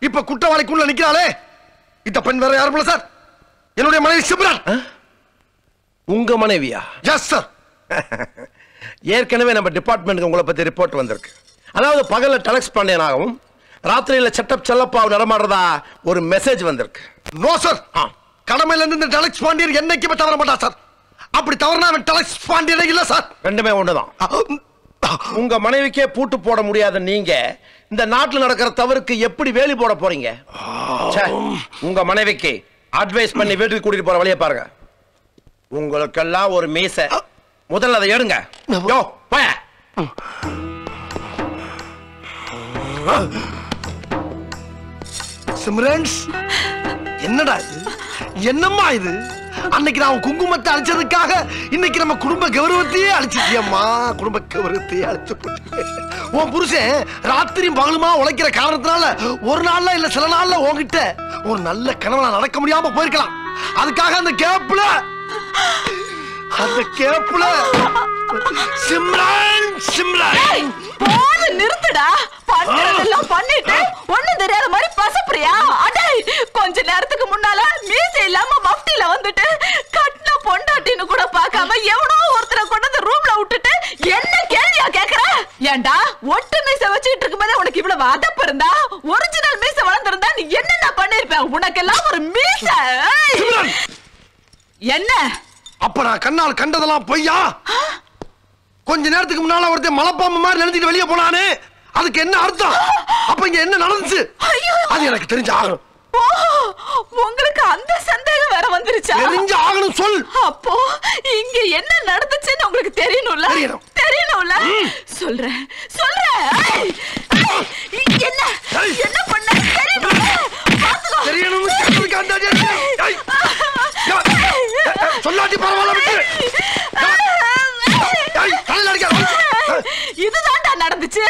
இப்ப குற்றவாளிக்குள்ள நிக்கிறாளே இந்த பெண் வேற யாரும் இல்ல சார், என்னுடைய மனைவி சிம்ரன். உங்க மனைவியா? Yes sir. ஏற்கனவே நம்ம டிபார்ட்மெண்ட்டுக்கு உங்களை பத்தி ரிப்போர்ட் வந்திருக்கு. அதாவது பகல்ல டெலக்ஸ் பாண்டியனாகவும் ராத்திரியில செட்டப் செல்லப்பாவு நடமாடுறதா ஒரு மெசேஜ் வந்திருக்கு. நோ சார், கடமையில இருந்து டெலக்ஸ் பாண்டியன் என்னைக்குமே தவற மாட்டா சார். அப்படி தவறுனா அவன் டெலக்ஸ் பாண்டியன் இல்ல சார். ரெண்டுமே ஒண்ணுதான். உங்க மனைவிக்கே பூட்டு போட முடியாத நீங்க இந்த நாட்டில் நடக்கிற தவறுக்கு எப்படி வேலி போட போறீங்க? உங்க மனைவிக்கு அட்வைஸ் பண்ணி வீட்டுக்கு கூட்டிட்டு போற வழியை பாருங்க. உங்களுக்கெல்லாம் ஒரு மீசை, முதல்ல அதை எடுங்க. யோ போய. சிம்ரன்ஸ், என்னடா இது? என்னம்மா இது? அன்னைக்கு நான் குங்குமத்தை அழிச்சதுக்காக இன்னைக்கு நம்ம குடும்ப கௌரவத்தையே அழிச்சிட்டியம்மா. குடும்ப கௌரவத்தையே அழிச்சு போட்டு உன் புருஷன் ராத்திரியும் பகலுமா உழைக்கிற காரணத்தினால ஒரு நாள்ல இல்ல சில நாள்ல உன்கிட்ட ஒரு நல்ல கனவுல நடக்க முடியாம போயிருக்கலாம். அதுக்காக அந்த கேப்ல சிம்ரன் சிம்ரன் போது நிறுத்துடா. பண்றதெல்லாம் பண்ணிட்டு ஒண்ணும் தெரியாத மாதிரி பசப்புறியா? அடே கொஞ்ச நேரத்துக்கு முன்னால மீசை இல்லாம மஃப்டில வந்துட்டு கட்டின பொண்டாட்டின்னு கூட பார்க்காம எவனோ ஒருத்தரை கொண்டு வந்து ரூம்ல விட்டுட்டு என்ன கேள்வியா கேக்குற? ஏண்டா ஒட்டு மீசை வச்சுட்டு இருக்கும்போதே உனக்கு இவ்வளவு அதப்பு இருந்தா ஒரிஜினல் மீசை வளர்ந்திருந்தா நீ என்னென்ன பண்ணிருப்ப? உனக்கெல்லாம் ஒரு மீசை. என்ன அப்ப நான் கண்ணால் கண்டதெல்லாம் பொய்யா? கொஞ்ச நேரத்துக்கு முன்னால ஒருத்தன் மலைப்பாம்பு மாதிரி நினைச்சிட்டு வெளியே போனானே, அதுக்கு என்ன அர்த்தம்? அப்ப இங்க என்ன நடந்துச்சு அது எனக்கு தெரிஞ்சு ஆகணும். உங்களுக்கு அந்த சந்தேகம் வேற வந்துருச்சா? தெரிஞ்சு ஆகணும் சொல். அப்போ இங்க என்ன நடந்துச்சுன்னு உங்களுக்கு தெரியணும்ல? தெரியணும்ல? சொல்றேன் சொல்றேன். என்ன என்ன பண்ண தெரியணும். சொல்லாட்டி பரவாயில்ல. இதுதான்டா நடந்துச்சு.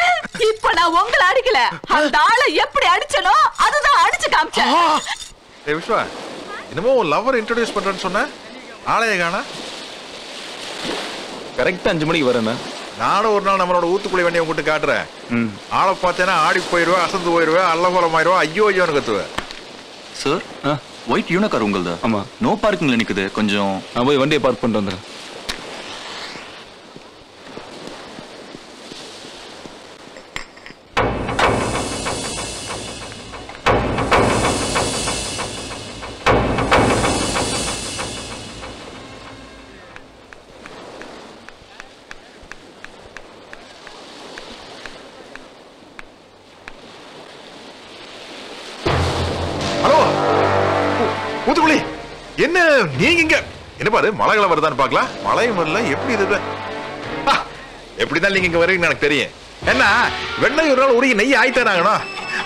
இப்ப நான் உங்களை அடிக்கல, அந்த ஆளை எப்படி அடிச்சனோ அதுதான் அடிச்சு காமிச்சேன். ஏய் விஸ்வா, என்னமோ லவர் இன்ட்ரோடியூஸ் பண்றேன்னு சொன்ன, ஆளைய காணா? கரெக்டா 5 மணிக்கு வரேண்ணா. நானும் ஒரு நாள் நம்மளோட ஊத்துக்குழி வண்டியை உங்ககிட்ட காட்டுறேன். ஆளை பார்த்தேன்னா ஆடி போயிடுவேன், அசந்து போயிடுவேன், அல்லகோலமாயிடுவேன், ஐயோ ஐயோன்னு கத்துவேன். சார் ஒயிட் யூனிகார் உங்களது? ஆமா. நோ பார்க்கிங்ல நிக்குது, கொஞ்சம் நான் போய் வண்டியை பார்க் பண்ணிட்டு வந்துடுறேன். ஊத்துக்குழி என்ன நீங்க இங்க என்ன பாரு, மழைகளை வருதான்னு பாக்கலாம். மழையும் வரல, எப்படி இது எப்படிதான் நீங்க இங்க வருவீங்கன்னு எனக்கு தெரியும். என்ன வெண்ணெய் ஒரு நாள் உருகி நெய் ஆயிட்டானாங்கண்ணா.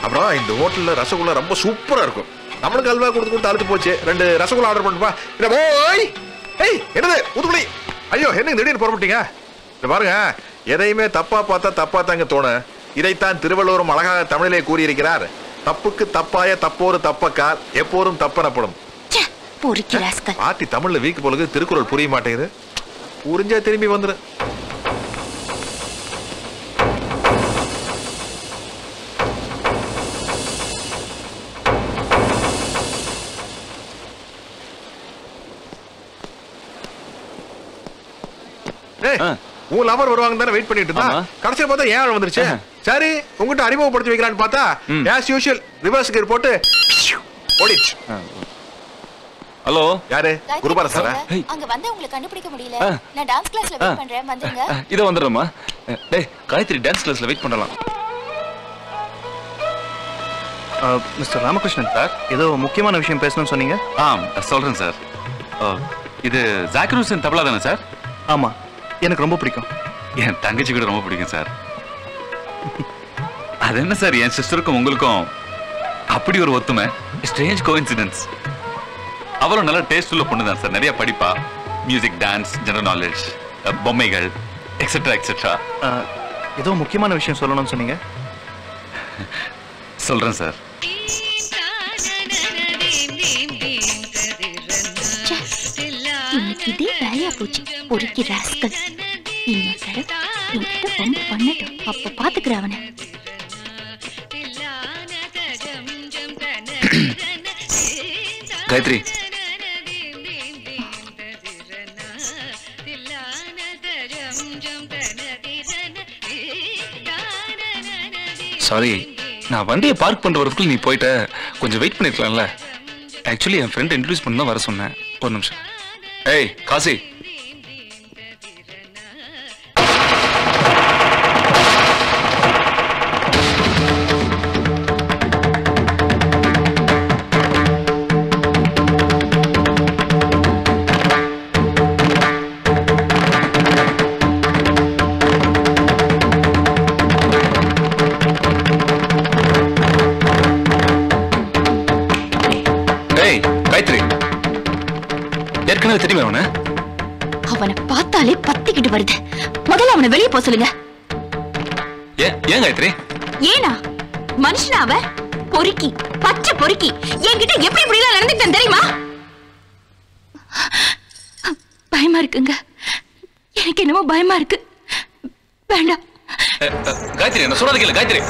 அப்புறம் இந்த ஹோட்டல்ல ரசகுல்லா ரொம்ப சூப்பரா இருக்கும். நம்மளுக்கு அல்வா கொடுத்து கொடுத்து அழுத்து போச்சு. 2 ரசகுல்லா ஆர்டர் பண்ணுப்பா. இல்ல ஓய் ஏய் என்னது ஊத்துக்குழி, ஐயோ என்ன திடீர்னு புறப்பட்டீங்க? இந்த பாருங்க, எதையுமே தப்பா பார்த்தா தப்பா தாங்க தோணும். இதைத்தான் திருவள்ளுவரும் அழகாக தமிழிலே கூறியிருக்கிறார். தப்புக்கு தப்பாய தப்போரு தப்பக்கார் எப்போதும் தப்பனப்படும். பாட்டி தமிழ்ல வீக்கு போலுக்கு திருக்குறள் புரிய மாட்டேங்குது. புரிஞ்சா திரும்பி வந்துரு. உன் லவர் வருவாங்க தானே வெயிட் பண்ணிட்டு இருந்தா, கடைசியா பார்த்தா ஏன் வந்துருச்சு. சரி உங்ககிட்ட அறிமுகப்படுத்தி வைக்கலான்னு பார்த்தா ஆஸ் யூஷுவல் ரிவர்ஸ் கியர் போட்டு ஓடிச்சு. ஹலோ, யாரு? குருபார சாரா? அங்க வந்து உங்களுக்கு கண்டுபிடிக்க முடியல. நான் டான்ஸ் கிளாஸ்ல வெயிட் பண்றேன், வந்துருங்க. இத வந்துறேம்மா. டேய் காயத்ரி டான்ஸ் கிளாஸ்ல வெயிட் பண்ணலாம். மிஸ்டர் ராமகிருஷ்ணன் சார், ஏதோ முக்கியமான விஷயம் பேசணும்னு சொன்னீங்க. சொல்றேன் சார். இது ஜாக்கிர் ஹுசேன் தபலா தானே சார்? ஆமா, எனக்கு ரொம்ப பிடிக்கும். என் தங்கச்சி கூட ரொம்ப பிடிக்கும் சார். அது என்ன சார், என் சிஸ்டருக்கும் உங்களுக்கும் அப்படி ஒரு ஒத்துமை. Strange coincidence. அவளும் நல்ல டேஸ்ட் உள்ள பொண்ணு தான் சார். நிறைய படிப்பா, மியூசிக், டான்ஸ், ஜெனரல் நாலேஜ், பொம்மைகள் எக்ஸெட்ரா எக்ஸெட்ரா. ஏதோ முக்கியமான விஷயம் சொல்லணும்னு சொன்னீங்க. சொல்றேன் சார். இன்னைக்கு இதே வேலையா போச்சு. பொறுக்கி ராஸ்கல். இன்னொரு தடவை என்கிட்ட பம்பு பண்ணட்டும், அப்ப பாத்துக்கிறேன் அவனை. காயத்ரி, சாரி, நான் வண்டியை பார்க் பண்ற வரதுக்குள்ள நீ போயிட்ட. கொஞ்சம் வெயிட் பண்ணிருக்கலாம்ல. ஆக்சுவலி என் ஃப்ரெண்ட் இன்ட்ரோடியூஸ் பண்ண தான் வர சொன்னேன். ஒரு நிமிஷம். ஏய் காசி, என்ன தெரியுமா அவனை? அவனை பார்த்தாலே பத்திக்கிட்டு வருது. முதல்ல அவனை வெளியே போக சொல்லுங்க. ஏன் காயத்ரி? ஏனா மனுஷனா அவ? பொறுக்கி, பச்சை பொறுக்கி. என்கிட்ட எப்படி இப்படி எல்லாம் நடந்துட்டேன் தெரியுமா? பயமா இருக்குங்க. எனக்கு என்னமோ பயமா இருக்கு. வேண்டாம். காயத்ரி, என்ன சொல்றது கேளு காயத்ரி.